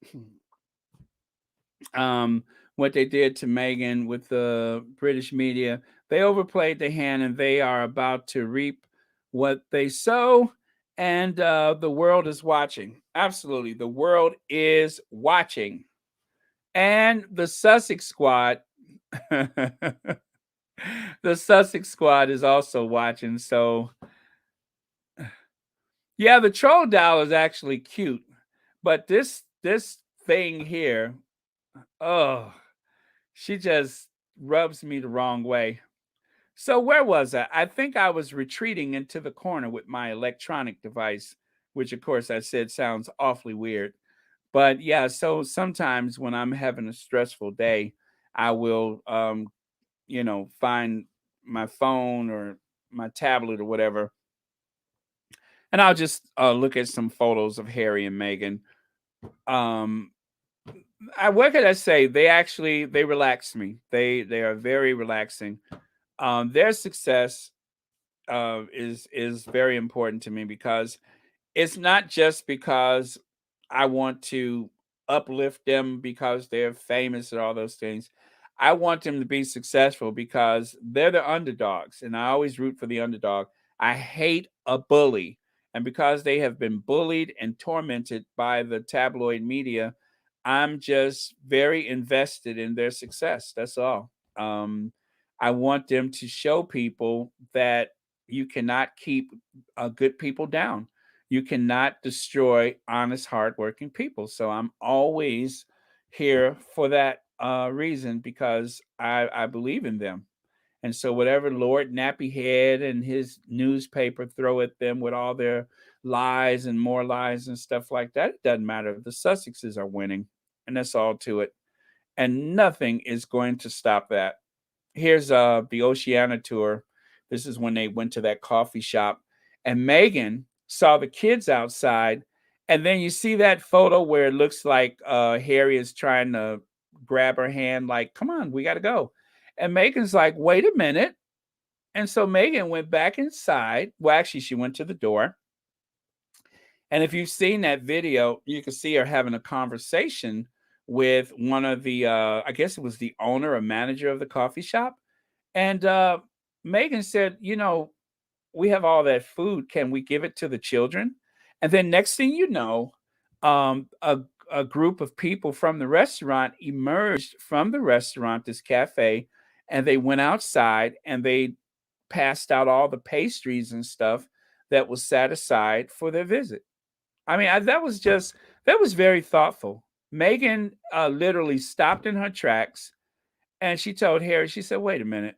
What they did to Meghan with the British media, they overplayed the hand, and they are about to reap what they sow. And the world is watching. Absolutely, the world is watching, and the Sussex squad. The Sussex squad is also watching. So, yeah, the troll doll is actually cute, but this thing here, oh, she just rubs me the wrong way. So where was I? I think I was retreating into the corner with my electronic device, which of course I said sounds awfully weird. But yeah, so sometimes when I'm having a stressful day, I will find my phone or my tablet or whatever, and I'll just look at some photos of Harry and Meghan. Um, what could I say? They relax me. They are very relaxing. Their success is very important to me because it's not just because I want to uplift them because they're famous and all those things. I want them to be successful because they're the underdogs, and I always root for the underdog. I hate a bully. And because they have been bullied and tormented by the tabloid media, I'm just very invested in their success. That's all. I want them to show people that you cannot keep good people down. You cannot destroy honest, hardworking people. So I'm always here for that reason because I believe in them. And so whatever Lord Nappyhead and his newspaper throw at them with all their lies and more lies and stuff like that, it doesn't matter. The Sussexes are winning, and that's all to it. And nothing is going to stop that. Here's the Oceania tour. This is when they went to that coffee shop, and Meghan saw the kids outside, and then you see that photo where it looks like Harry is trying to grab her hand, like, "Come on, we got to go." And Meghan's like, "Wait a minute." And so Meghan went back inside. Well, actually, she went to the door. And if you've seen that video, you can see her having a conversation with one of the, I guess it was the owner or manager of the coffee shop. And Megan said, we have all that food. Can we give it to the children? And then next thing you know, a group of people from the restaurant emerged from the restaurant, this cafe, and they went outside and they passed out all the pastries and stuff that was set aside for their visit. I mean, that was very thoughtful. Megan literally stopped in her tracks and she told Harry, she said, "Wait a minute."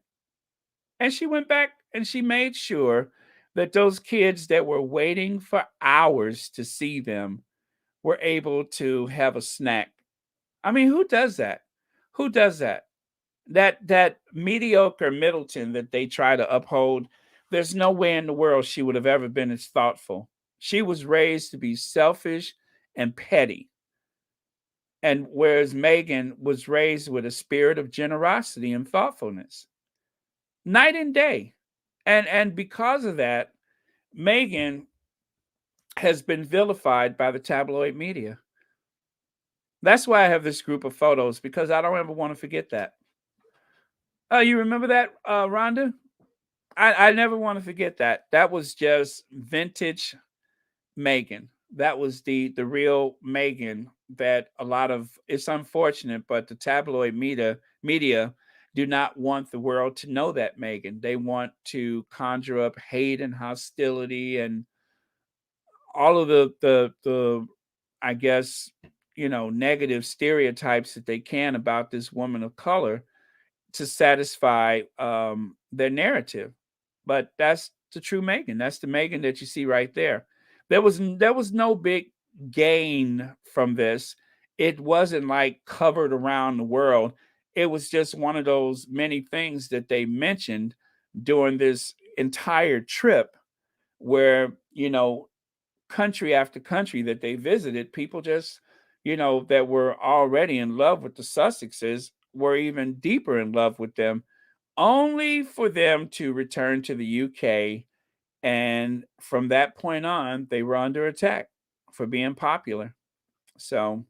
And she went back and she made sure that those kids that were waiting for hours to see them were able to have a snack. I mean, who does that? Who does that? That mediocre Middleton that they try to uphold, there's no way in the world she would have ever been as thoughtful. She was raised to be selfish and petty. And whereas Megan was raised with a spirit of generosity and thoughtfulness, night and day. And because of that, Megan has been vilified by the tabloid media. That's why I have this group of photos because I don't ever want to forget that. Oh, you remember that, Rhonda? I never want to forget that. That was just vintage Megan. That was the real Megan that a lot of it's unfortunate, but the tabloid media do not want the world to know that Megan. They want to conjure up hate and hostility and all of the I guess negative stereotypes that they can about this woman of color to satisfy their narrative. But that's the true Megan. That's the Megan that you see right there. There was no big gain from this. It wasn't like covered around the world. It was just one of those many things that they mentioned during this entire trip where, country after country that they visited, people just, that were already in love with the Sussexes were even deeper in love with them, only for them to return to the UK. And from that point on, they were under attack for being popular. So,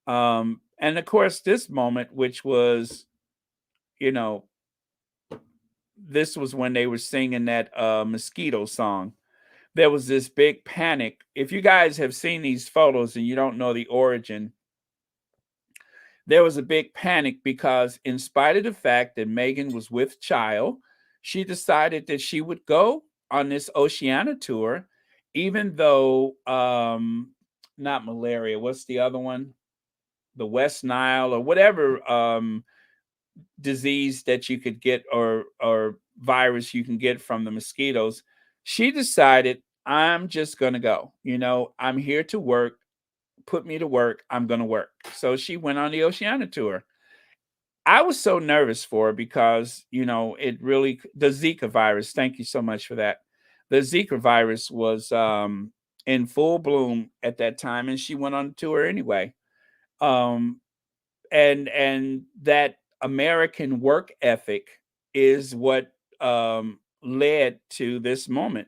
and of course, this moment, which was, you know, this was when they were singing that mosquito song. There was this big panic. If you guys have seen these photos and you don't know the origin, there was a big panic because, in spite of the fact that Megan was with child, she decided that she would go on this Oceania tour, even though not malaria. What's the other one? The West Nile or whatever disease that you could get or virus you can get from the mosquitoes, she decided, I'm just going to go. I'm here to work. Put me to work. I'm going to work. So she went on the Oceania tour. I was so nervous for her because, it really, the Zika virus, thank you so much for that. The Zika virus was in full bloom at that time, and she went on the tour anyway. Um, and that American work ethic is what led to this moment.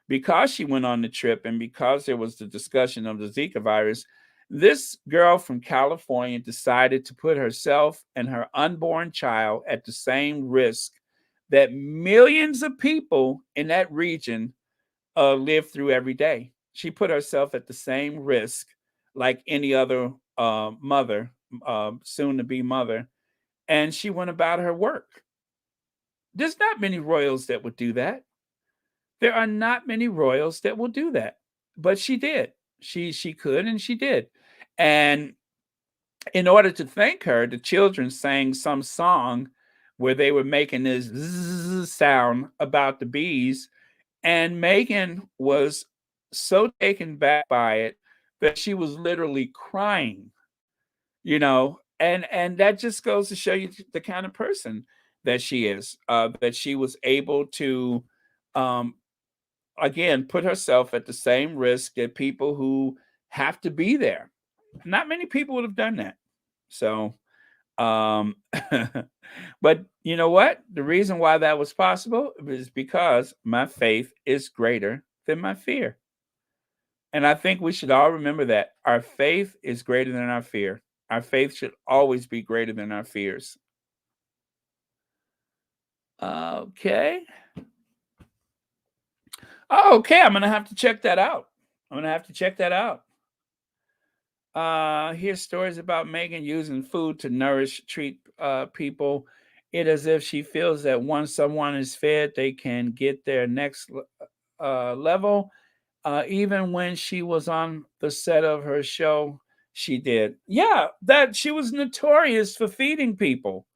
Because she went on the trip and because there was the discussion of the Zika virus, this girl from California decided to put herself and her unborn child at the same risk that millions of people in that region live through every day. She put herself at the same risk like any other mother, soon to be mother, and she went about her work. There's not many royals that would do that. There are not many royals that will do that, but she did. She could and she did. And in order to thank her, the children sang some song where they were making this zzz sound about the bees, and Meghan was so taken back by it that she was literally crying, and that just goes to show you the kind of person that she is, that she was able to, um, again, put herself at the same risk that people who have to be there. Not many people would have done that. So, um, but you know what? The reason why that was possible is because my faith is greater than my fear. And I think we should all remember that our faith is greater than our fear. Our faith should always be greater than our fears. Okay. Oh, okay. I'm going to have to check that out. I'm going to have to check that out. Here's stories about Meghan using food to treat people. It as if she feels that once someone is fed, they can get their next level. Even when she was on the set of her show, she did. Yeah, that she was notorious for feeding people.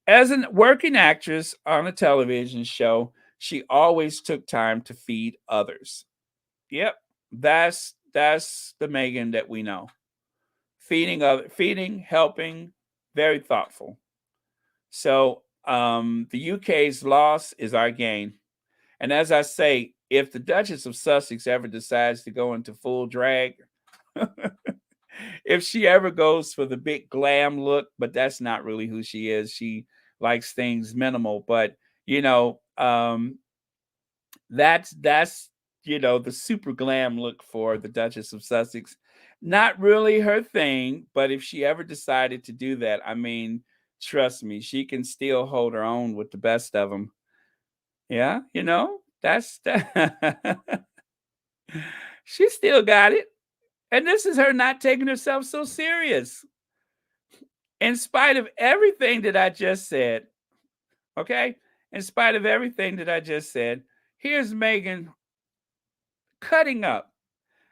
As a working actress on a television show, she always took time to feed others. Yep, that's the Meghan that we know. Feeding, helping, very thoughtful. So the UK's loss is our gain. And as I say, if the Duchess of Sussex ever decides to go into full drag, if she ever goes for the big glam look, but that's not really who she is. She likes things minimal, but you know, um, that's the super glam look for the Duchess of Sussex. Not really her thing, but if she ever decided to do that, I mean, trust me, she can still hold her own with the best of them. Yeah, that's that. She still got it. And this is her not taking herself so serious. In spite of everything that I just said, okay? In spite of everything that I just said, here's Meghan cutting up,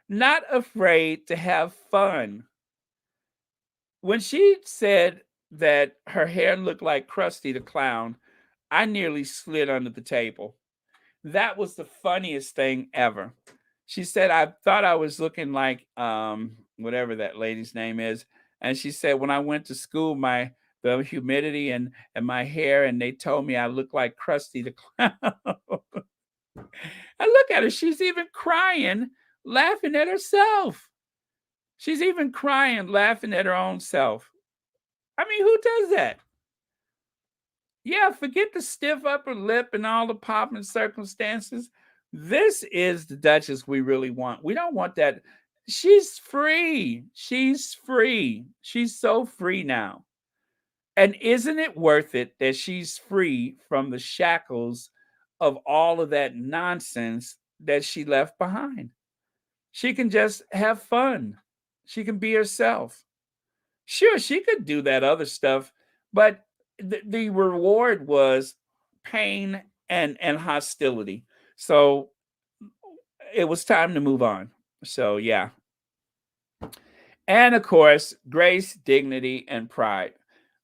not afraid to have fun. When she said that her hair looked like Krusty the Clown, I nearly slid under the table. That was the funniest thing ever. She said, I thought I was looking like whatever that lady's name is. And she said, when I went to school, the humidity and my hair, and they told me I looked like Krusty the Clown. And look at her. She's even crying, laughing at herself. She's even crying, laughing at her own self. I mean, who does that? Yeah, forget the stiff upper lip and all the pomp and circumstances. This is the Duchess we really want. We don't want that. She's free. She's free. She's so free now. And isn't it worth it that she's free from the shackles of all of that nonsense that she left behind? She can just have fun. She can be herself. Sure, she could do that other stuff, but the reward was pain and hostility. So it was time to move on. So yeah. And of course, grace, dignity, and pride.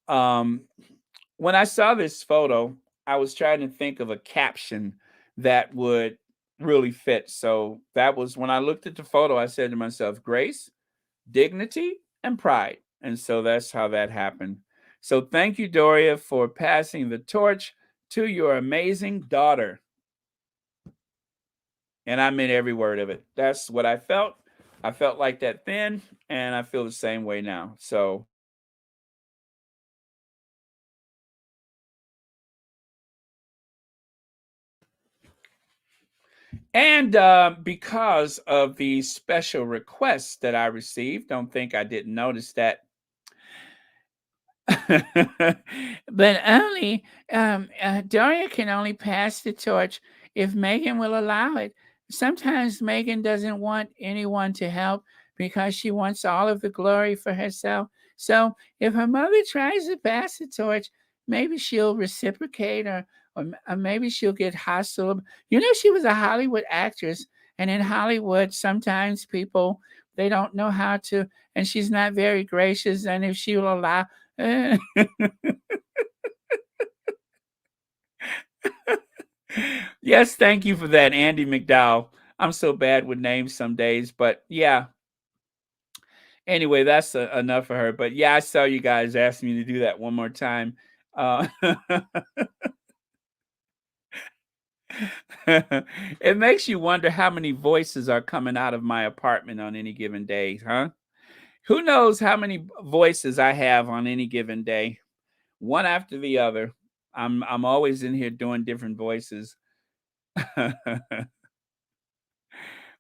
Um, when I saw this photo, I was trying to think of a caption that would really fit. So that was when I looked at the photo, I said to myself, grace, dignity, and pride. And so that's how that happened. So thank you, Doria, for passing the torch to your amazing daughter. And I meant every word of it. That's what I felt. I felt like that then, and I feel the same way now. So, and because of the special requests that I received, don't think I didn't notice that. But only Doria can only pass the torch if Meghan will allow it. Sometimes Meghan doesn't want anyone to help because she wants all of the glory for herself. So if her mother tries to pass the torch, maybe she'll reciprocate, or maybe she'll get hostile. You know, she was a Hollywood actress, and in Hollywood, sometimes people they don't know how to, and she's not very gracious. And if she will allow, yes, thank you for that, Andy McDowell. I'm so bad with names some days, but yeah. Anyway, that's enough for her. But yeah, I saw you guys asking me to do that one more time. Uh, it makes you wonder how many voices are coming out of my apartment on any given day, huh? Who knows how many voices I have on any given day, one after the other. I'm always in here doing different voices.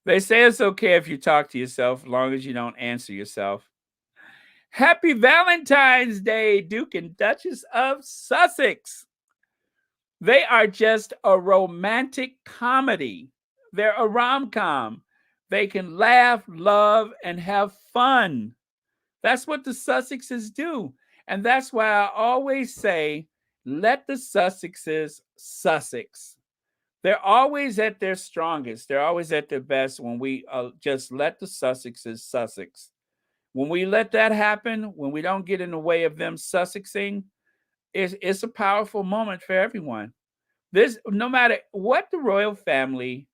They say it's okay if you talk to yourself, as long as you don't answer yourself. Happy Valentine's Day, Duke and Duchess of Sussex. They are just a romantic comedy. They're a rom com. They can laugh, love, and have fun. That's what the Sussexes do. And that's why I always say, let the Sussexes Sussex. They're always at their strongest. They're always at their best when we just let the Sussexes Sussex. When we let that happen, when we don't get in the way of them Sussexing, it's a powerful moment for everyone. This, no matter what the royal family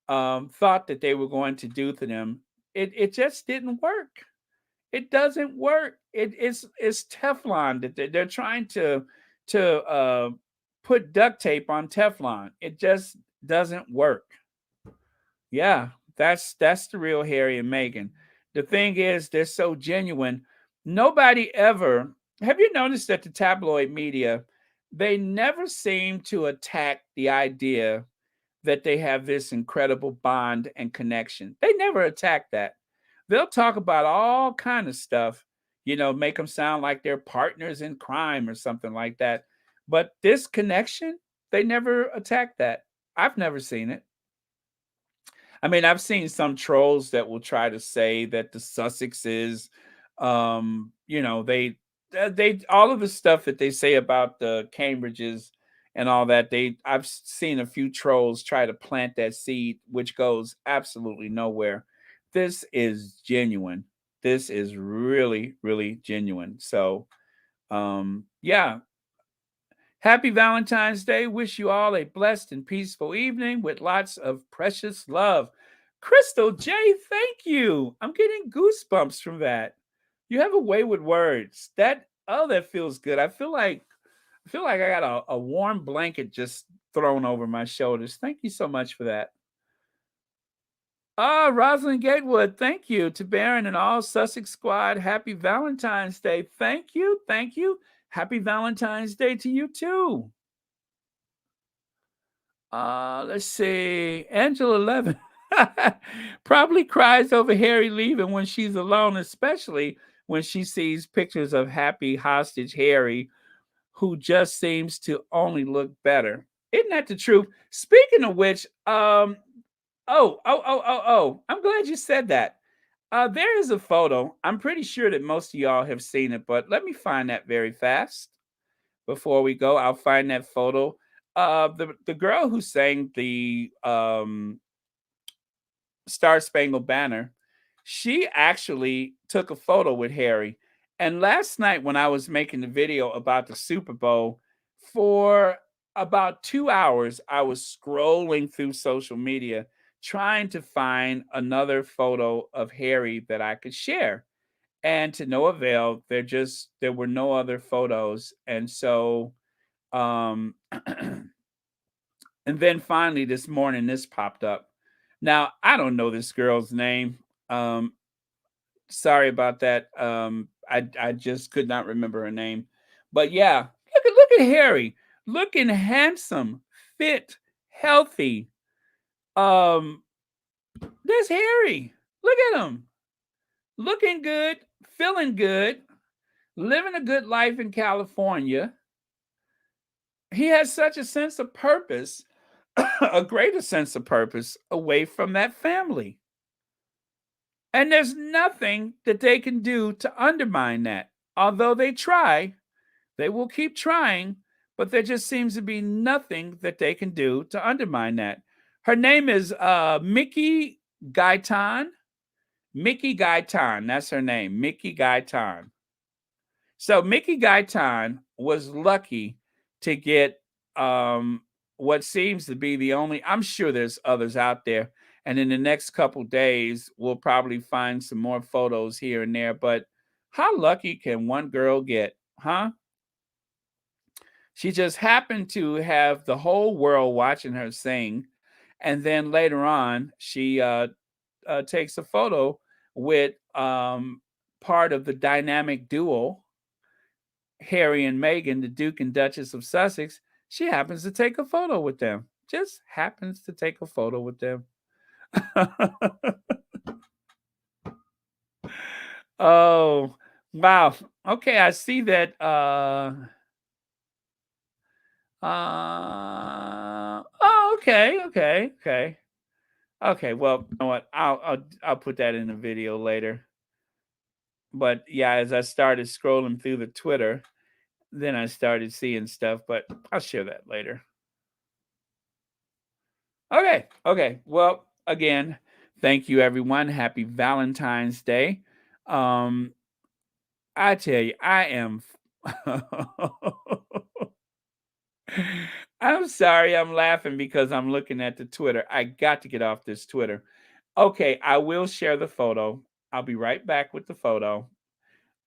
thought that they were going to do to them, it just didn't work. It doesn't work. It's Teflon that they're trying to put duct tape on Teflon. It just doesn't work. Yeah, that's the real Harry and Meghan. The thing is, they're so genuine. Nobody ever. Have you noticed that the tabloid media, they never seem to attack the idea that they have this incredible bond and connection. They never attack that. They'll talk about all kind of stuff, make them sound like they're partners in crime or something like that. But this connection, they never attack that. I've never seen it. I mean, I've seen some trolls that will try to say that the Sussexes, they all of the stuff that they say about the Cambridges and all that. I've seen a few trolls try to plant that seed, which goes absolutely nowhere. This is genuine. This is really, really genuine. So, yeah, happy Valentine's Day. Wish you all a blessed and peaceful evening with lots of precious love. Crystal J, thank you. I'm getting goosebumps from that. You have a way with words. That feels good. I feel like I got a warm blanket just thrown over my shoulders. Thank you so much for that. Ah, Rosalind Gatewood, thank you to Baron and all Sussex squad. Happy Valentine's Day. Thank you. Thank you. Happy Valentine's Day to you too. Let's see. Angela Levin probably cries over Harry leaving when she's alone, especially when she sees pictures of happy hostage Harry, who just seems to only look better. Isn't that the truth? Speaking of which, oh, I'm glad you said that. There is a photo. I'm pretty sure that most of y'all have seen it, but let me find that very fast before we go. I'll find that photo. The girl who sang the Star Spangled Banner, she actually took a photo with Harry. And last night when I was making the video about the Super Bowl, for about 2 hours, I was scrolling through social media trying to find another photo of Harry that I could share, and to no avail. There were no other photos, and so, um and then finally this morning, this popped up. Now, I don't know this girl's name. Um, Sorry about that. I just could not remember her name. But yeah, look at Harry, looking handsome, fit, healthy. Um, there's Harry. Look at him, looking good, feeling good, living a good life in California. He has such a sense of purpose, a greater sense of purpose away from that family. And there's nothing that they can do to undermine that. Although they try, they will keep trying, but there just seems to be nothing that they can do to undermine that. Her name is Mickey Gaitan. Mickey Gaitan, that's her name, Mickey Gaitan. So Mickey Gaitan was lucky to get what seems to be the only, I'm sure there's others out there. And in the next couple days, we'll probably find some more photos here and there. But how lucky can one girl get, huh? She just happened to have the whole world watching her sing. And then later on, she takes a photo with part of the dynamic duo, Harry and Meghan, the Duke and Duchess of Sussex. She happens to take a photo with them. Just happens to take a photo with them. Oh, wow. Okay, I see that. Oh, okay, okay, okay, okay. Well, you know what? I'll put that in a video later. But yeah, as I started scrolling through the Twitter, then I started seeing stuff. But I'll share that later. Okay, okay. Well, again, thank you, everyone. Happy Valentine's Day. Um, I tell you, I am. I'm sorry, I'm laughing because I'm looking at the Twitter. I got to get off this Twitter. Okay, I will share the photo. I'll be right back with the photo.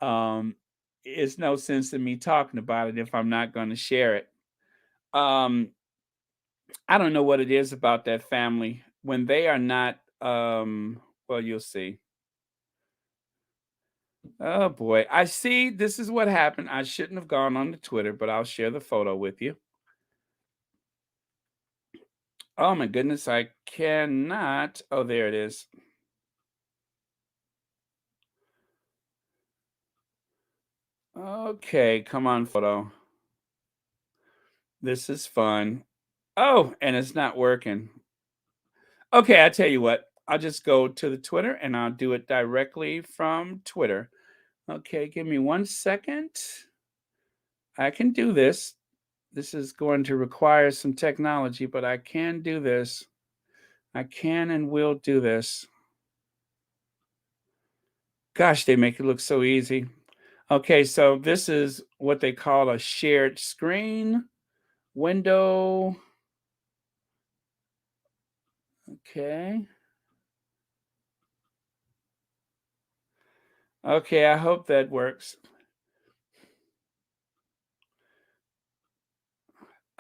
Um, it's no sense in me talking about it if I'm not going to share it. Um, I don't know what it is about that family when they are not. Well, you'll see. Oh boy, I see. This is what happened. I shouldn't have gone on the Twitter, but I'll share the photo with you. Oh my goodness, I cannot. Oh, there it is. Okay, come on, photo. This is fun. Oh, and it's not working. Okay, I tell you what. I'll just go to the Twitter and I'll do it directly from Twitter. Okay, give me 1 second. I can do this. This is going to require some technology, but I can do this. I can and will do this. Gosh, they make it look so easy. Okay, so this is what they call a shared screen window. Okay. Okay, I hope that works.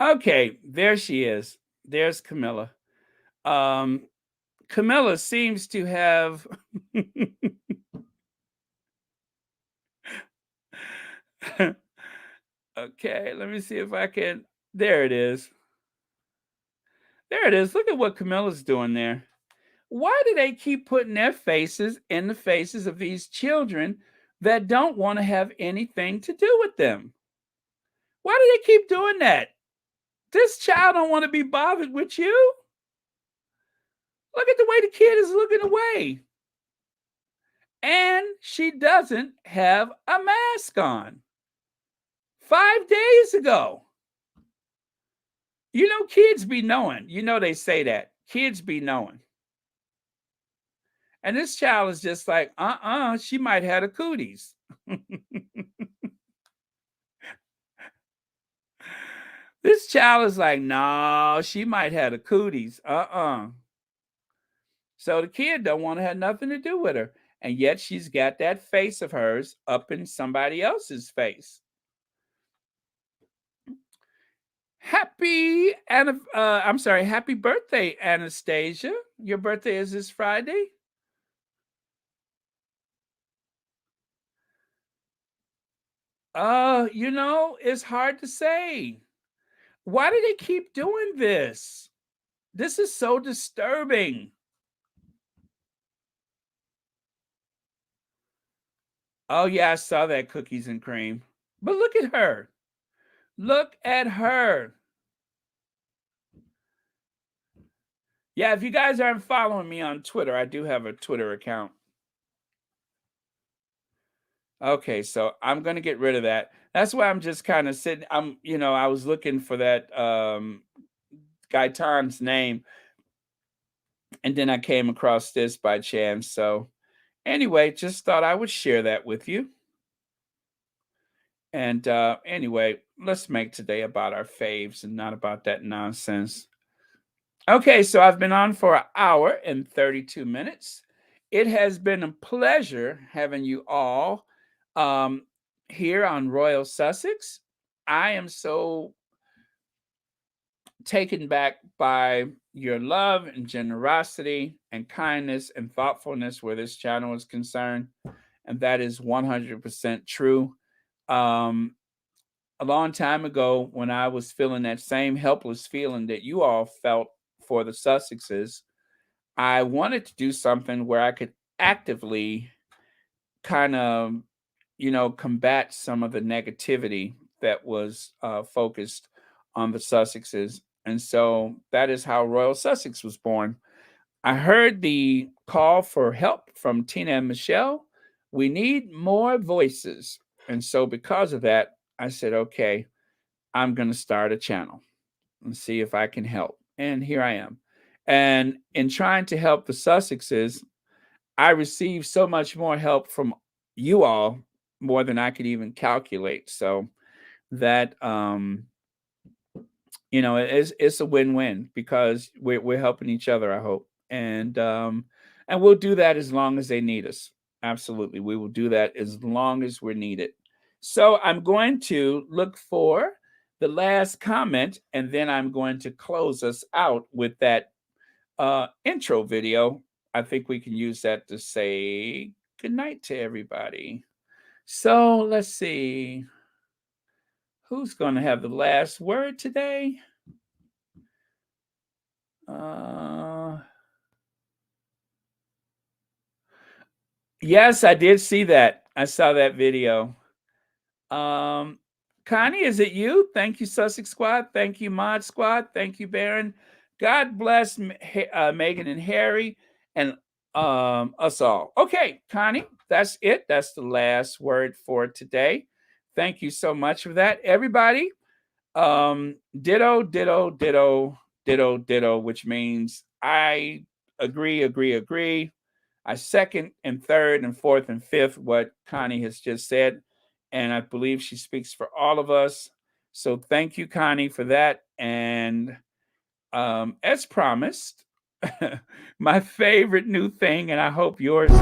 Okay, there she is. There's Camilla. Um, Camilla seems to have Okay, let me see if I can. There it is. There it is. Look at what Camilla's doing there. Why do they keep putting their faces in the faces of these children that don't want to have anything to do with them? Why do they keep doing that? This child don't want to be bothered with you. Look at the way the kid is looking away. And she doesn't have a mask on. 5 days ago. You know, kids be knowing. You know, they say that. Kids be knowing. And this child is just like, she might have the cooties. This child is like, no, she might have the cooties. So the kid don't want to have nothing to do with her. And yet she's got that face of hers up in somebody else's face. Happy happy birthday, Anastasia. Your birthday is this Friday. It's hard to say. Why do they keep doing this? This is so disturbing. Oh yeah, I saw that cookies and cream. But look at her. Look at her. Yeah, if you guys aren't following me on Twitter, I do have a Twitter account. Okay, so I'm gonna get rid of that. That's why I'm just kind of sitting. I was looking for that Gaitan's name, and then I came across this by chance. So anyway, just thought I would share that with you. And anyway, let's make today about our faves and not about that nonsense. Okay, so I've been on for an hour and 32 minutes. It has been a pleasure having you all here on Royal Sussex. I am so taken back by your love and generosity and kindness and thoughtfulness where this channel is concerned. And that is 100% true. A long time ago, when I was feeling that same helpless feeling that you all felt for the Sussexes, I wanted to do something where I could actively kind of, combat some of the negativity that was focused on the Sussexes. And so that is how Royal Sussex was born. I heard the call for help from Tina and Michelle. We need more voices. And so because of that, I said, okay, I'm going to start a channel and see if I can help. And here I am. And in trying to help the Sussexes, I received so much more help from you all, more than I could even calculate. So that it's a win-win because we're helping each other, I hope. And we'll do that as long as they need us. Absolutely. We will do that as long as we're needed. So I'm going to look for the last comment, and then I'm going to close us out with that intro video. I think we can use that to say good night to everybody. So let's see. Who's going to have the last word today? Yes, I did see that. I saw that video. Connie, is it you? Thank you, Sussex Squad. Thank you, Mod Squad. Thank you, Baron. God bless Meghan and Harry and us all. Okay, Connie, that's it. That's the last word for today. Thank you so much for that. Everybody, ditto, ditto, ditto, ditto, ditto, which means I agree. I second and third and fourth and fifth what Connie has just said. And I believe she speaks for all of us. So thank you, Connie, for that. And as promised, my favorite new thing, and I hope yours too.